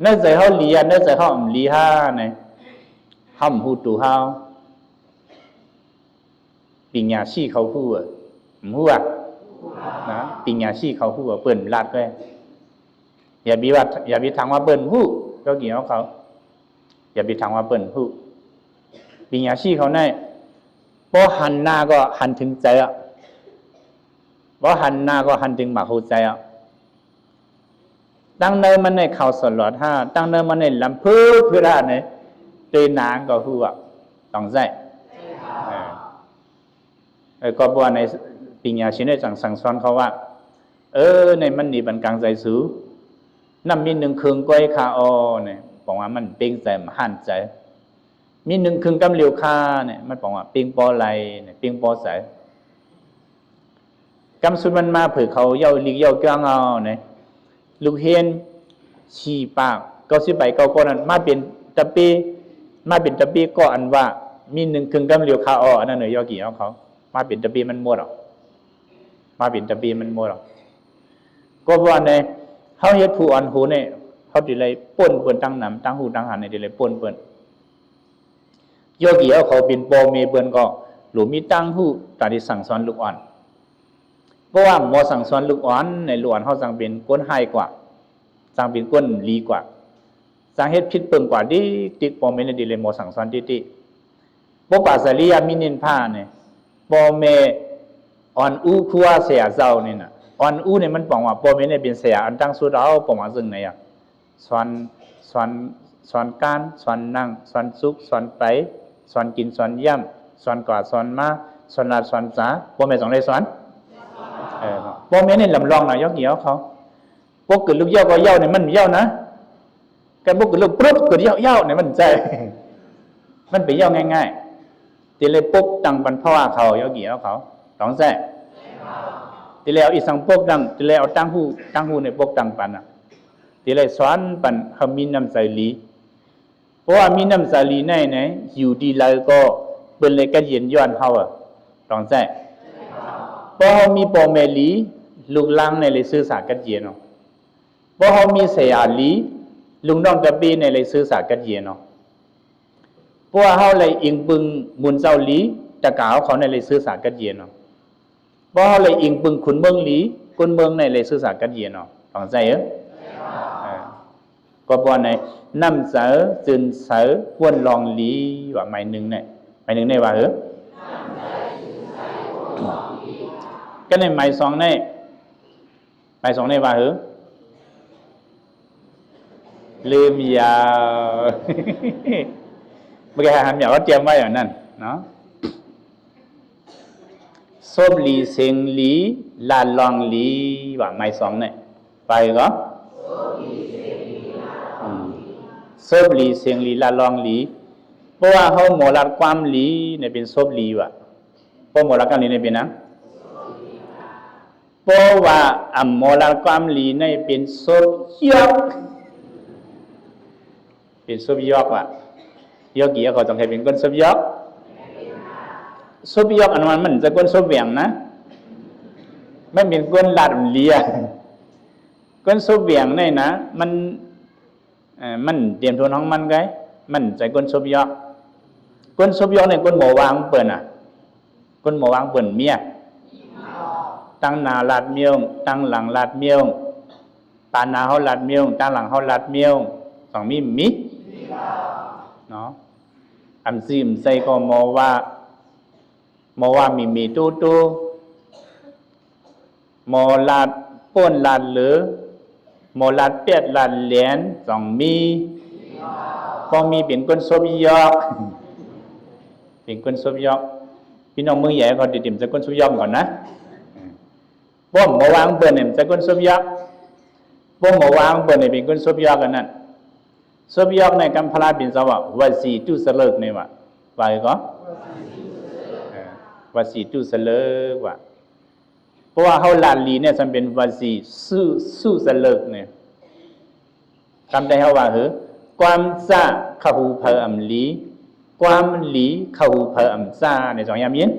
น้ำใจเขาเลียน้ำใจเขาลีห้าเนี่ยห้ามหูตูเขาปิญญาชีเขาพูดหัวนะปิญญาชีเขาพูดเปิ่นลาดไปอย่าบีทางว่าเปิ่นหูก็เกี่ยวเขาอย่าบีทางว่าเปิ่นหูปิญญาชีเขาในพอหันหน้าก็หันถึงใจพอหันหน้าก็หันถึงหมากหูใจตั้งเนินมันในข่าวสลอดตั้งเนินมันในลำพื้นพื้นด้านเนี่ยเตยนางก็หัวต้องใจก็บอกในปิญญาชีในสั่งสอนเขาว่าในมันนี่บันกลางใจสูน้ำมี1 ครึ่งก้อยขาเนี่ยบอกว่ามันเป่งใจมันหันใจมี1 ครึ่งกำเหลียวคาเนี่ยมันบอกว่าเป่งปอไหลเนี่ยเป่งปอใสกำสุดมันมาเผื่อเขาเย้าลีกเย้าเกล้างเนี่ยลูกเห็นชี้ปาก90 ไปก็นั้นมาเป็นตะปีก็อันว่ามี1 ครึ่งกำเหลียวคาอันนั้นเนี่ยโยกี้เขามาเป็นตะปีมันหมดมาเป็นตะปีมันหมดก็ว่าในเขาเฮ็ดผู้อ่อนหูเนี่ยเขาดิเลยป่นเปิ้นตั้งหนำตั้งหูตั้งหันในดิเลยป่นเปิ้นโยกี้เขาเป็นปอเมเปิ้นก็ หรือมีตั้งหูตาที่สั่งสอนลูกอ่อนเพราะว่าหมอสั่งสอนลูกอ่อนในลูกอ่อนเขาสั่งเป็นก้นไฮกว่าสั่งเป็นก้นลีกว่าสั่งเฮ็ดผิดเปิงกว่าดิติ๊กปอมเมนดีเลยหมอสั่งสอนติบ่ปาสลียามินินผ้าเนี่ยปอเมอ่อนอูคัวเสียเจ้านี่น่ะอ่อนอูเนี่ยมันบอกว่าปอเมเนี่ยเป็นเสียอันตั้งสุดเอาปอมาซึ่งไหนอ่ะสอนการสอนนั่งสอนสุกสอนไปสอนกินสอนย่ำสอนกว่าสอนมาสอนลาสอนสาปอเมสอนได้สอนปอเมเนี่ยลำลองน่ะยกเหี่ยวเขาพวกเกิดลูกเย้าก็เย้าเนี่ยมันเย้านะแกพวกเกิดลูกปุ๊บเกิดเย้าเนี่ยมันใจมันไปเย้าง่ายๆตีเลยปุ๊บตังปันพ่อเขายกเหี่ยวเขาต้องแซ่ตีเลยเอาอีสังปุ๊บดังตีเลยเอาตั้งหูในปุ๊บตังปันอ่ะตีเลยสอนปันเขามีน้ำใจลีเพราะว่ามีน้ำใจลีในไหนอยู่ดีแล้วก็เป็นเลยก็เย็นย้อนเขาอ่ะต้องแซ่เพราะเขามีปอเมลีลูกลังในเลยซื้อสากัดเย็นเนาะเพราะเขามีเสียลีลุงน้องตะปีในเลยซื้อสากัดเย็นเนาะเพราะว่าเขาเลยอิงปึงมุนเจ้าลีตะกาวเขาในเลยซื้อสากัดเย็นเนาะเพราะเขาเลยอิงปึงขุนเมืองลีคนเมืองในเลยซื้อสากัดเย็นเนาะต้องใจก็บอกในน้ำเสือจึนเสือวนลองลีว่าหมายหนึ่งในว่าก็ในหมายสองในว่าลืมยาวเมื่อกี้หามอยากก็เตรียมไว้อย่างนั้นเนาะซบลีเซิงลีลาลองลีว่าหมายสองในไปก็ซบลีเซิงลีลาลองลีเพราะว่าเขาหมอลัดความลีเนี่ยเป็นซบลีว่ะเพราะหมอลัดความลีเนี่ยเป็นนะเพราะว่าหมอลัดความลีเนี่ยเป็นซบยอกเป็นซบยอกว่ะยอกกี่เขาต้องให้เป็นก้นซบยอกซบยอกอันนั้นมันจะก้นซบเบี่ยงนะไม่เป็นก้นลาดเลียก้นซบเบี่ยงเนี่ยนะมันเตรียมทุนของมันไงมันใจก้นซบยอกก้นซบยอกเนี่ยก้นหมอวางเปิ่นอ่ะก้นหมอวางเปิ่นเมียตั้งหน้าลาดเมียงตั้งหลังลาดเมียงตาหน้าเขาลาดเมียงตั้งหลังเขาลาดเมียงสองมิเนาะอันซิมใส่ก็มอว่ามีตู้มอลาดป้นลาดหรือมอลาดเป็ดลาดเหรียญสองมีพอมีเป็นก้นซบยอกเป็นก้นซบยอกพี่น้องมือใหญ่เขาติดจะก้นซบยอกก่อนนะป้อมวางเปิดเนี่ยจะก้นซบยอกป้อมวางเปิดเนี่ยเป็นก้นซบยอกกันนั่นซบยอกในกัมพลาเป็นสวะวัสีตุสเลิกเนี่ยว่ะว่าอีกก็วัสีตุสเลิกว่ะเพราะว่าเขาลาลีเนี่ยมันเป็นวัสีสุสเลิกเนี่ยคำใดเขาว่าความซาขหูเพออัมลีความลีขหูเพออัมซาในสองยามยิน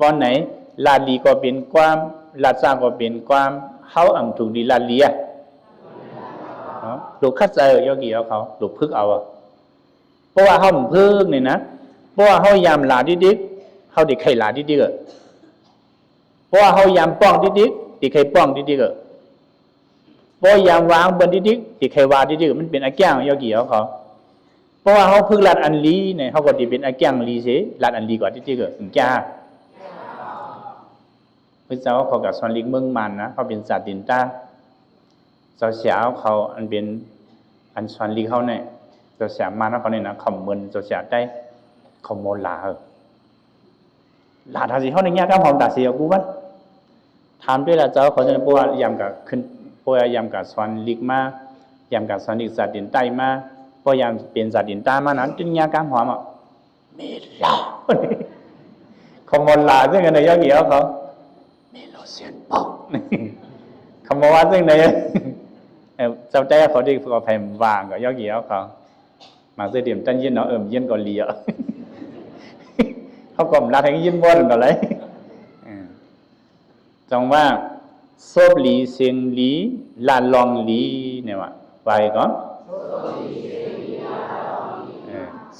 ตอนไหนลาลีก็เป็นความลาซาก็เป็นความเขาอัมถูกดีลาลีอะลูกคัดใจยอกี่เขาลูกพึกเอาเพราะว่าเขาพึกเนี่ยนะเพราะว่าเขายามลาดิ๊กเขาดิใครลาดิ๊กเพราะว่าเขายามป้องดิ๊กดิใครป้องดิ๊กเพราะยามวางบนดิ๊กดิใครวางดิ๊กมันเป็นอาแก้งยอกี่เขาเพราะว่าเขาพึกลาดอันลีเนี่ยเขาก็ดิเป็นอาแก้งลีเสียลาดอันลีกว่าดิ๊กถึงจ้าพระเจ้าเขากับสอนลิกเมืองมันนะเขาเป็นศาสตินตาเจ้าเสียเขาอันเป็นอันสอนลีเขาเนี่ยเจ้าเสียมานะเขาเนี่ยนะขมเมินเจ้าเสียได้ขมโมลาลาทาสีเขาในแง่ก้าวหอมตาเสียกูวะถามด้วยละเจ้าเขาจะพูดว่ายำกับขึ้นพูดว่ายำกับสอนลีกมายำกับสอนลีกศาสตินใต้มาพอยำเป็นศาสตินตามานั้นจึงแง่ก้าวหอมอ่ะเมลาขมโมลาซึ่งกันในยอดเกี่ยวเขาเมโลเซียนปอกคำว่าซึ่งในเจ้าใจเขาที่เขาแผ่นวางก็ยอกเกี่ยวเขามาเสียเดียมตั้งยินเนาะยินก็เลียเขากลมลาทั้งยินวนก็เลยจังว่าซบลีเซียงลีลาลองลีเนี่ยว่าไปก่อน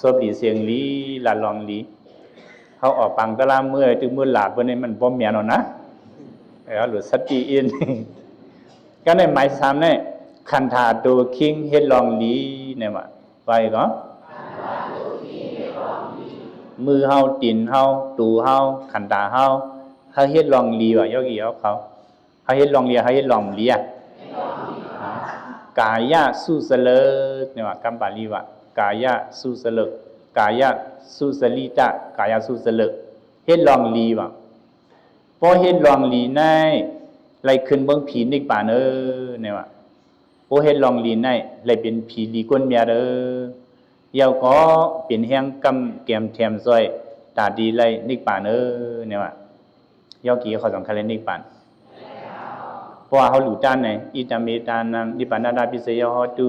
ซบลีเซียงลีลาลองลี เขาออกปังตะลาเมื่อถึงมือหลาบวันนี้มันบ่เมียนเอานะหรือสติอินก็ในหมายสามเนี่ยคันธาตูคิงเฮ็ดลองลีเนี่ยว่าไปก็มือเฮาตีนเฮาตูเฮาขันตาเฮาเฮ็ดลองลีว่ะโยกีเขาเฮ็ดลองเลียเฮ็ดลองเลียกายะสุสเลิกเนี่ยว่ากัมปาลีว่ากายะสุสเลิกกายะสุสลิตะกายะสุสเลิกเฮ็ดลองลีว่ะพอเฮ็ดลองลีในไล่ขึ้นเบิ่งผีนิกป่านเนี่ยว่าพอเฮ็ดลองลีในไล่เป็นผีลีก้นเมียเยาก็เป็นแห่งกำแกมแถมซอยตาดีไล่นิกป่านเนี่ยว่าเยากี่เขาสำคัญเลยนิกป่านเพราะว่าเขาหลู่ด้านไหนอิตาเมตานังนิพพานาปิเสยหอตุ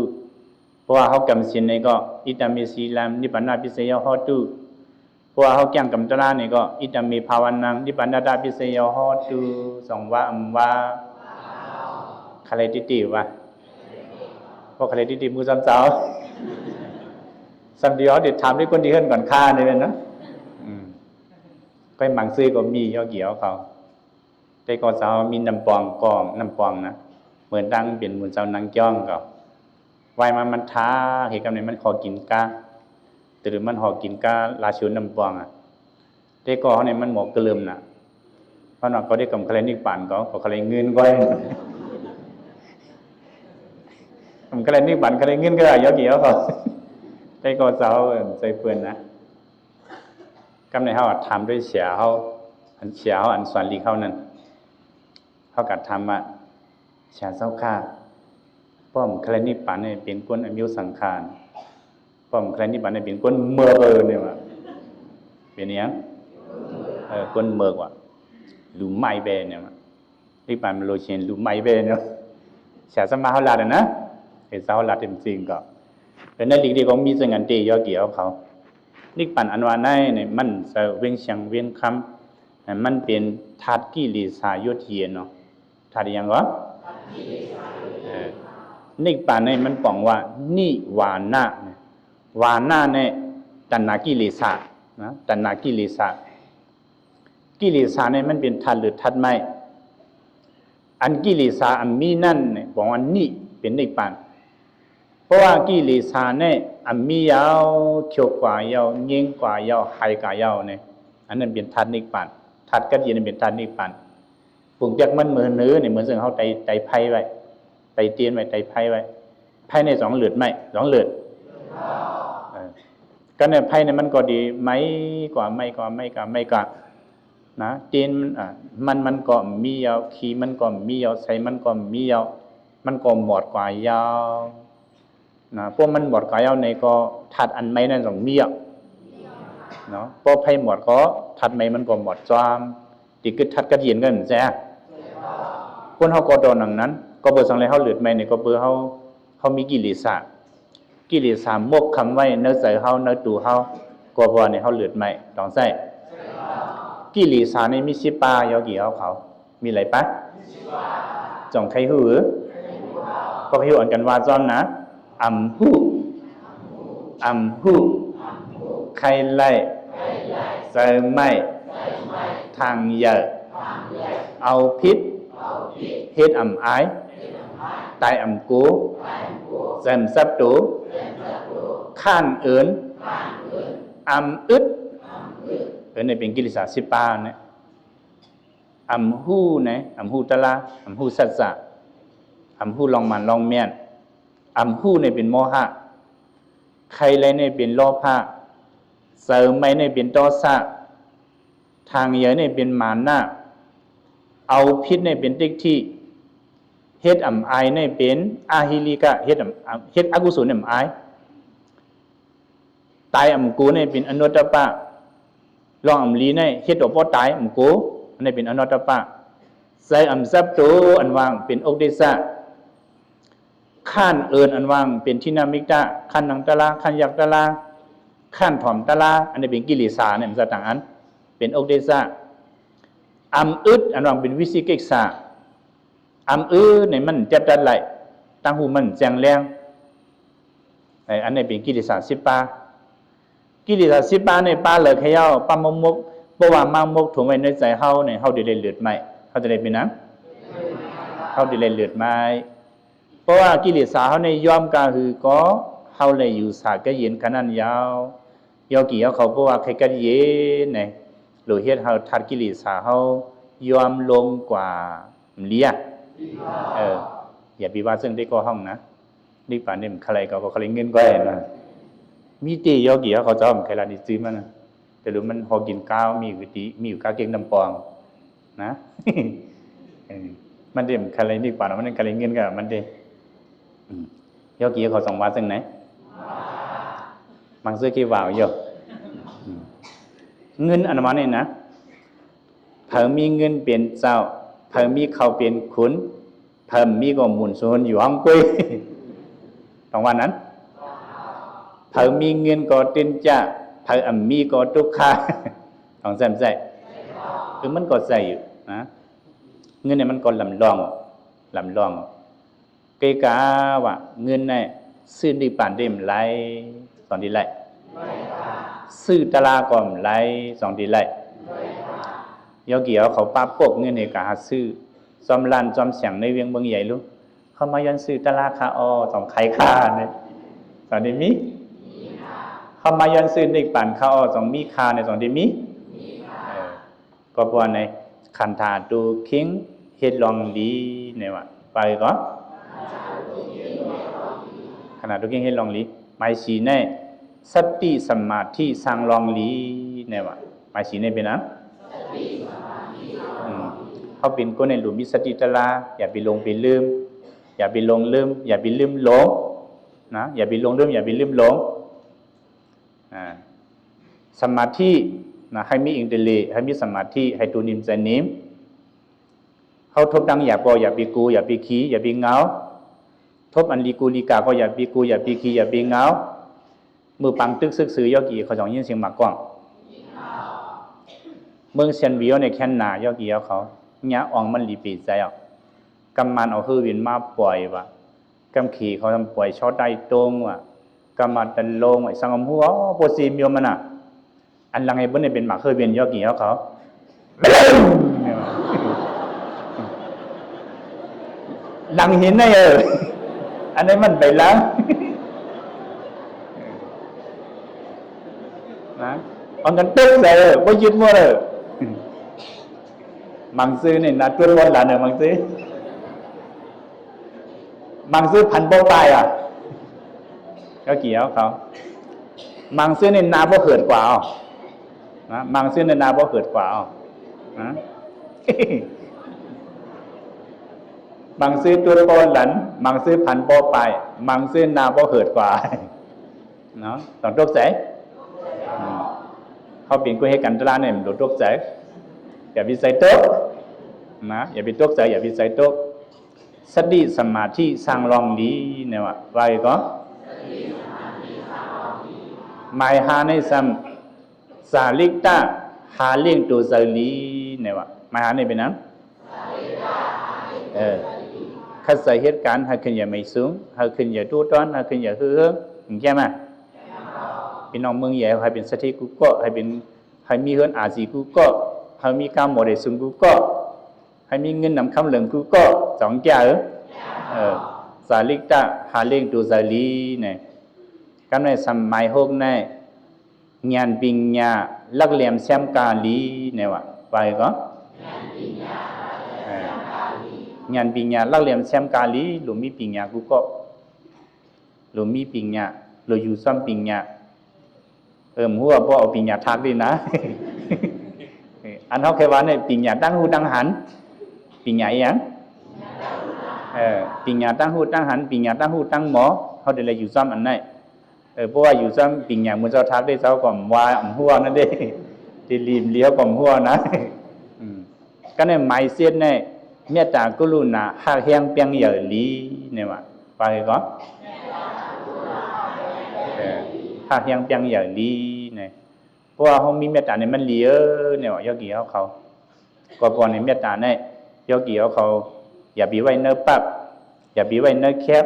เพราะว่าเขากำสินในก็อิตาเมสีลัมนิพพานาปิเสยหอตุเพราะว่าเขาแก่งกำตระในก็อิตาเมภาวันนังนิพพานาปิเสยหอตุสองว่าว่าคาเลติติวะเพราะคาเลติติมือซ้ำเจ้าสัมเดียวเด็ดถามด้วยคนที่เฮิรนก่อนฆ่าเนี่ยนะก็มังซื้อก็มีย่อเกี่ยวเขาแต่ก็สาวมีน้ำปองกองน้ำปองนะเหมือนดังเปลี่ยนเหมือนสาวนางจ้องก็วายมันท้าเหตุการณ์นี้มันขอกินกาแต่หรือมันขอกินกาลาชูน้ำปองแต่ก็เขาเนี่ยมันหมอกกระเลิมนะเพราะนั่นเขาได้กำคะแนนนิป่านก็คะแนนเงินก็ได้กำคะแนนนิป่านคะแนนเงินก็ได้ย่อเกี่ยวเขาแต่ก็สาวใจเปื่อนนะกำในเขาทำด้วยเสียเขาอันเสียเขาอันส่วนลีเขานั่นเขากัดทำเสียเศร้าค่าป้อมคลนิปันเนี่ยเป็นก้นอมิวสังขารป้อมคลนิปันเนี่ยเป็นก้นเมื่อเนี่ยว่าเป็นยังก้นเมื่อว่ะหลุมไม้เบเนี่ยว่านิปันมันโลเชนหลุมไม้เบเนี่ยเสียสมาเขาลาดนะเห็นเขาลาดเต็มจริงก็เป็นนั่นลีดีของมีสังกัดตีย่อเกี่ยวเขานิปันอันวานัยเนี่ยมันเวียงเชียงเวียงคำมันเป็นทัดกิเลสายศเทียนเนาะทัดยังก็นิพพานเนี่ยมันบอกว่านิวานะวานะเนี่ยตัณหากิเลสนะตัณหากิเลสกิเลสเนี่ยมันเป็นทัดหรือทัดไม่อันกิเลสอันมีนั่นเนี่ยบอกว่านิเป็นนิพพานเพราะว่ากิเลสเนี่ยอันมียาวเขียวกว่ายาวยิ่งกว่ายาวไฮกว่ายาวเนี่ยอันนั้นเป็นทัดนิพพานทัดก็ยืนเป็นทัดนิพพานปุ่งจักมันเหมือนเนื้อเนี่ยเหมือนซึ่งเขาไตไพ่ไว้ไตเตียนไว้ไตไพ่ไว้ไพ่ในสองเหลือดไหมสองเหลือดก็เนี่ยไพ่เนี่ยมันก็ดีไหมกว่าไม่กว่าไม่กว่าไม่กว่านะเตียนมันก็มียาวขีมันก็มียาวใส่มันก็มียาวมันก็หมดกว่ายาวนะพวกมันหมดกว่ายาวในก็ทัดอันไม่นั่นสองมียาวเนาะพอไพ่หมดก็ทัดไม่มันก็หมดจอมติกึดทัดกระเทียนกันใช่คนเขาก็โดนอย่างนั้นก็เบอร์สังเลยเขาหลุดไม่เนี่ยก็เบอร์เขามีกิเลสมกคำไว้เนื้อใส่เขาเนื้อตูเขาก็เพราะเนี่ยเขาหลุดไม่ต้องใส่กิเลสในมีสิปาย่อกี่เขามีอะไรปะจ่องใครหือก็ให้อ่านกันว่าจอมนะอัมหูใครไล่ใส่ไม่ทางเยอะเอาพิษเฮ็ดอ่ำอายตายอ่ำกูแซมซับตูข้านเอินอ่ำอึดเนี่ยเป็นกิเลสสิปาเนี่ยอ่ำหูเนี่ยอ่ำหูตะลาอ่ำหูสัจจะอ่ำหูลองมันลองเมียนอ่ำหูเนี่ยเป็นโมหะใครเลยเนี่ยเป็นโลภะเสริมไม่เนี่ยเป็นโทสะทางเยอะเนี่ยเป็นมานะเอาพิษเนี่ยเป็นติ๊กที่เฮ็ดอ่ำอายเนี่ยเป็นอาหิลิกะเฮ็ดอกุศลอ่ำอายตายอ่ำกูเนี่ยเป็นอนุตตปะลองอ่ำลีเนี่ยเฮ็ดออกบ่ตายอ่ำกูเนี่ยเป็นอนุตตปะใส่อ่ำซับโตอันวางเป็นอกเดสะข้านเอินอันวางเป็นทินามิกตะขันนังตะลาขันยักตะลาขันถ่อมตะลาอันนี้เป็นกิเลสาเนี่ยมันจะต่างอันเป็นอกเดสะอัมอึดอันวางเป็นวิสิกิกษาอัมอึดเนี่ยมันจับดันไหลตั้งหูมันแจงแรงอันนี้เป็นกิเลสสิปากิเลสสิปาในปาเลยขย่าปามมุก เพราะว่ามากมกถ่วงไว้ในใจเฮาเนี่ยเฮาได้เลือดไหมเฮาจะได้เป็นนะเฮาได้เลือดไหมเพราะว่ากิเลสเฮาในยอมก็คือก็เฮาเลยอยู่สาก็เย็นขนาดยาวยอกี่เขาเพราะว่าใครก็เย็นเนี่ยหรือเฮ็ดเฮาทัดกิเลสเฮายอมลงกว่าเลียอย่าไปว่าซึ่งได้ก็ห้องนะนี่ป่านนี้มันใครก็ใครเงินก็ได้นะมีตียอกี่เขาจะเอาใครละนี่ซื้อมานะแต่รู้มันพอกินข้าวมีอยู่ดีมีอยู่ข้าวเก่งน้ำปองนะมันเด่มใครนี่ป่านมันใครเงินก็มันเด่ยอกี่เขาส่งว่าซึ่งไหนบางซื้อกี่ว่าวเยอะเงินอันนั้นเนี่ยนะเพิ่มมีเงินเปลี่ยนเจ้าเพิ่มมีเขาเปลี่ยนขุนเพิ่มมีก็หมุนส่วนอยู่ห้องกุยตรงวันนั้นเพิ่มมีเงินก็ตินจะเพิ่มมีก็ทุกข์ของแซมใจคือมันก็ใจอยู่นะเงินเนี่ยมันก็ลำลองเกกาว่าเงินเนี่ยซื้อดีป่านเด่มไรสองดีไรซื้อตลาก่อนไรสองดีไรยอกี่เขาป้าพวกเงินในกาซื้อจอมลันจอมเสียงในเวียงเมืองใหญ่รู้เขามายันซื้อตลาคาสองไข่ค่าเนี่ยสองดีมิเขามายันซื้อในป่านคาสองมีคาในสองดีมิก็พอในขันธาดูคิงเฮ็ดลองดีเนี่ยว่าไปก่อนขนาดดูคิงเฮ็ดลองดีหมายสีในสติสมาธิสร้างลองลีเนี่ยว่าหมายสีในเป็นนะเขาเป็นคนในหลุมมีสติตลาอย่าไปลงไปลืมอย่าไปลงลืมอย่าไปลืมหลงนะอย่าไปลงลืมอย่าไปลืมหลงสมาธินะให้มีอินเตลีให้มีสมาธิให้ตัวนิ่มใจนิ่มเขาทบดังอย่าปออย่าไปกูอย่าไปขี้อย่าไปเงาทบอันลีกูลีกาก็อย่าไปกูอย่าไปขี้อย่าไปเงามือปังตึกซึกซื้อยอกี่เขาจองยินเสียงหมากกว้างเมืองเซียนวิวในแค่นายอกี่เขาเนี่ยอ่องมันหลีปีใจกำมันเอาฮือวินมาปล่อยว่ะกำขี่เขาทำปล่อยช็อตได้ตรงว่ะกำมันตันลงไอ้สังคมหัวโปรซีมิวมันอันลังไอ้บนเนี่ยเป็นหมากฮือวินยอกี่เขาลังหินได้อันนี้มันไปแล้วนะเอาเงินตึ้งเลยไม่ยึดมั่วเลยมังซื้อเนี่ยนะตัววันหลานเนี่ยมังซื้อพันโป๊ตายก็เกี่ยวเขามังซื้อเนี่ยนาบ่เกิดกว่านะมังซื้อเนี่ยนาบ่เกิดกว่านะมังซื้อตัวโปนหลันมังซื้อพันโป๊ไปมังซื้อนาบ่เกิดกว่าเนาะต้องตกใจเขาเป็นกู้ให้กันตลาดเนี่ยมันโดนตกใจอย่าไปใส่โต๊ะนะอย่าไปตกใจอย่าไปใส่โต๊ะสติสมาธิสร้างลองดีเนี่ยว่าก็หมายหาในสัมสาลิกตาหาเลี้ยงตัวใจลีเนี่ยว่าหมายหาในเป็นนั้นขัดใส่เหตุการณ์ให้ขึ้นอย่าไม่สูงให้ขึ้นอย่าตู้ต้อนให้ขึ้นอย่าฮืออย่างแค่ไหมพี่น้องเมืองใหญ่ให้เป็นสถิกุก็ให้มีเฮือนอาจีกุก็ให้มีการโมเดลซุงกุก็ให้มีเงินนำคำเหลืองกุก็สองแก่สาลิกตาหาเลี้ยงตัวใจลีเนี่ยกันในสมัยหกในงานปิญญาลักเหลี่ยมแซมกาลีเนี่ยว่าไปก็งานปิญญาลักเหลี่ยมแซมกาลีหรือมีปิญญากุก็หรือมีปิญญาหรืออยู่ซ้ำปิญญาหัวบ่เอาปิญญาทักดีนะอันเขาเคยว่าเนี่ยปิญญาตั้งหูตั้งหันปิญญาอย่างปิญญาตั้งหูตั้งหันปิญญาตั้งหูตั้งหมอเขาเดี๋ยวอยู่ซ้ำอันไหนเพราะว่าอยู่ซ้ำปิญญามันจะทักได้เจ้าก่อนว่าหัวนั่นเด้ที่รีมเลี้ยวก่อนหัวนะก็เนี่ยหมายเสียเนี่ยเมตตากรุณาหักแห้งเปียงเหยื่อลีเนี่ยว่าไปก็หักแห้งเปียงเหยื่อลีเนี่ยเพราะว่าเขามีเมตตาเนี่ยมันเลี้ยเนี่ยว่ายอกี่เขาก็พอในเมตตาเนี่ยยอกี่เขาอย่าบีไว้เนื้อปับอย่าบีไว้เนื้อแคบ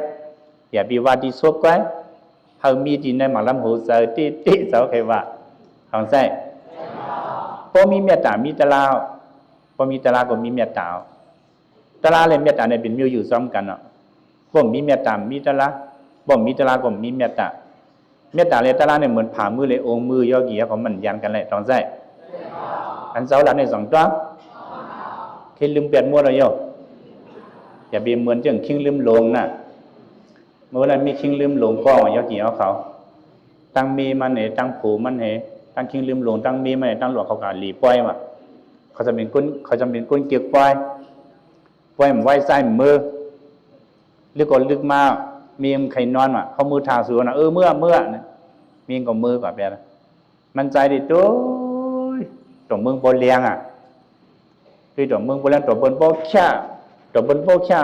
อย่าบีว่าดีซบไว้เขามีดีในหมากลำหูเสือติเจ้าใครว่าของใส่ พอมีเมตตามีตะลาพอมีตะลาก็มีเมตตาตะลาและเมตตาเนี่ยเป็นอยู่ซ้อมกันเนาะบ่มีเมตตามีตะลาบ่มีตะลาก็มีเมตตาเมตตาและตะลาเนี่ยเหมือนผ่ามือเลยองค์มือยอกีของมันยันกันเลยตรงใส่อันเสาหลักในสองตัวคิดลืมเปลี่ยนมัวเราโยอย่าเบียเหมือนจังคิงลืมหลงน่ะเมื่อนั้นมีคิงลืมหลงก็ยอกีเอาเขาตั้งมีมันเหตั้งผูมันเหตั้งคิงลืมหลงตั้งมีมันเหตั้งหลวงเขากาหลีปล่อยมาเขาจะเป็นก้นเกี่ยวปล่อยมันไว้ใส่มือลึกก็ลึกมามีใครนอนมาเขามือทาสูนะเมื่อนะมีก็มือกว่าแบบมันใจดิตัวเมืองโบเลียงคือตัวเมืองโบเลียงตัวบนโบแค่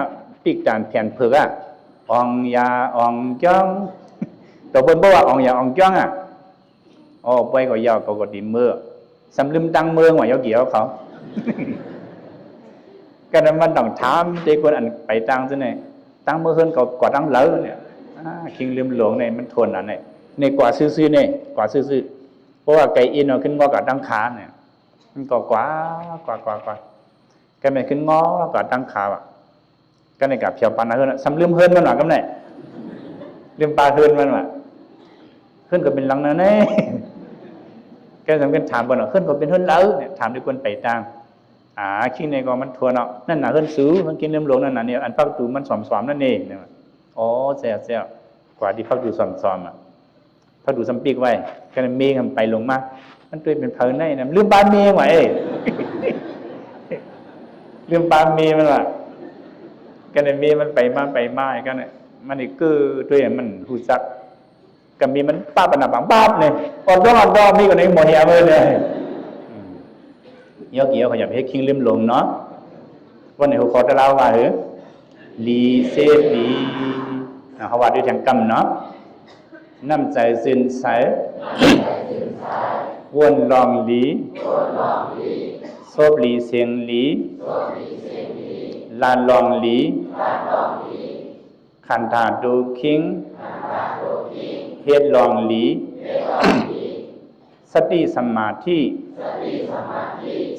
ปีกจานแผ่นเผือกองยาองจ้องตัวบนโบว่าองยาองจ้องไปก็ยาวก็ดีมือสำลืมตั้งเมืองว่ายาวเกี่ยวเขาก็นั้นมันต้องถามเด็กคนอันไปตั้งซะเนี่ยตั้งเมื่อเฮิรนก็ตั้งเล้อเนี่ยคิงลืมหลวงเนี่ยมันทนอันเนี่ยในกว่าซื่อเนี่ยกว่าซื่อเพราะว่าไก่อินเอาขึ้นงอกับตั้งขาเนี่ยมันก็กว่าก็ไม่ขึ้นงอกับตั้งขาก็ในกับเพียวปานาเฮิรนสำลืมเฮิรนมันหน่อยก็ไหนลืมปลาเฮิรนมันว่ะเฮิรนก็เป็นหลังนั่นเองก็สำคัญถามบ่นเฮิรนก็เป็นเฮิรนเล้อเนี่ยถามด้วยคนไปตั้งคิงในก็มันทวนนั่นน่ะเฮิรนซื้อมันกินเริ่มหลงนั่นน่ะเนี่ยอันพักตูมันสอมนั่นเองเนี่ยเสียกว่าที่พักตูสอมพักตูสัมปีกไว้ก็เมฆมันไปลงมามันตัวเป็นเพลินได้นะลืมปลาเมฆว่ะลืมปลาเมฆมันว่ะก็เมฆมันไปมาก็เนี่ยมันอีกคือตัวอย่างมันหูจักก็มีมันป้าปนับบังป้าเนี่ยอดดอมีก็ในหมดเหี่ยเลยยกเกี่ยวเขาอยากให้คิงลืมหลงเนาะวันไหนเขาขอจะเล่าว่าลีเซลีเขาว่าด้วยทางกรรมเนาะน้ำใจสินใสวนลองลีซบลีเสียงลีลานลองลีขันธาดูคิงเฮ็ดลองลีสติสมาธิ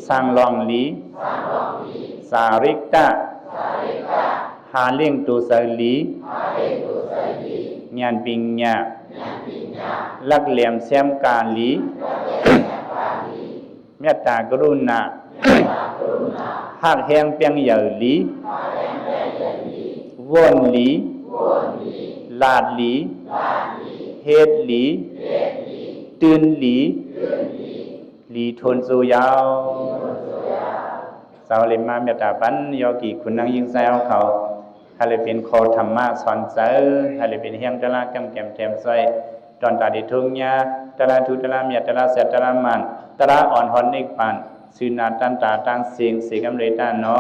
สร้างลองลีสาริกะหาเลี้ยงตูสลีญาณปิญญาลักเหลี่ยมแซมกาลีเมตตากรุณาหักแหงเปียงเหยื่อลีวนลีลาดลีเฮ็ดลีตื่นลีทนสู่ยาวสาวเลมาเมตตาปัญโยกีคุณนั่งยิงแซวเขาให้เลยเป็นโคธรรมะสอนเสริให้เลยเป็นเฮียงตะลากำแกมแถมซอยตอนตาดิทุงยาตะลาทุตะลาเมียตะลาเสตะลามันตะลาอ่อนหอนนิกปานสุนาตันตาตังเสียงกำเลยตานอ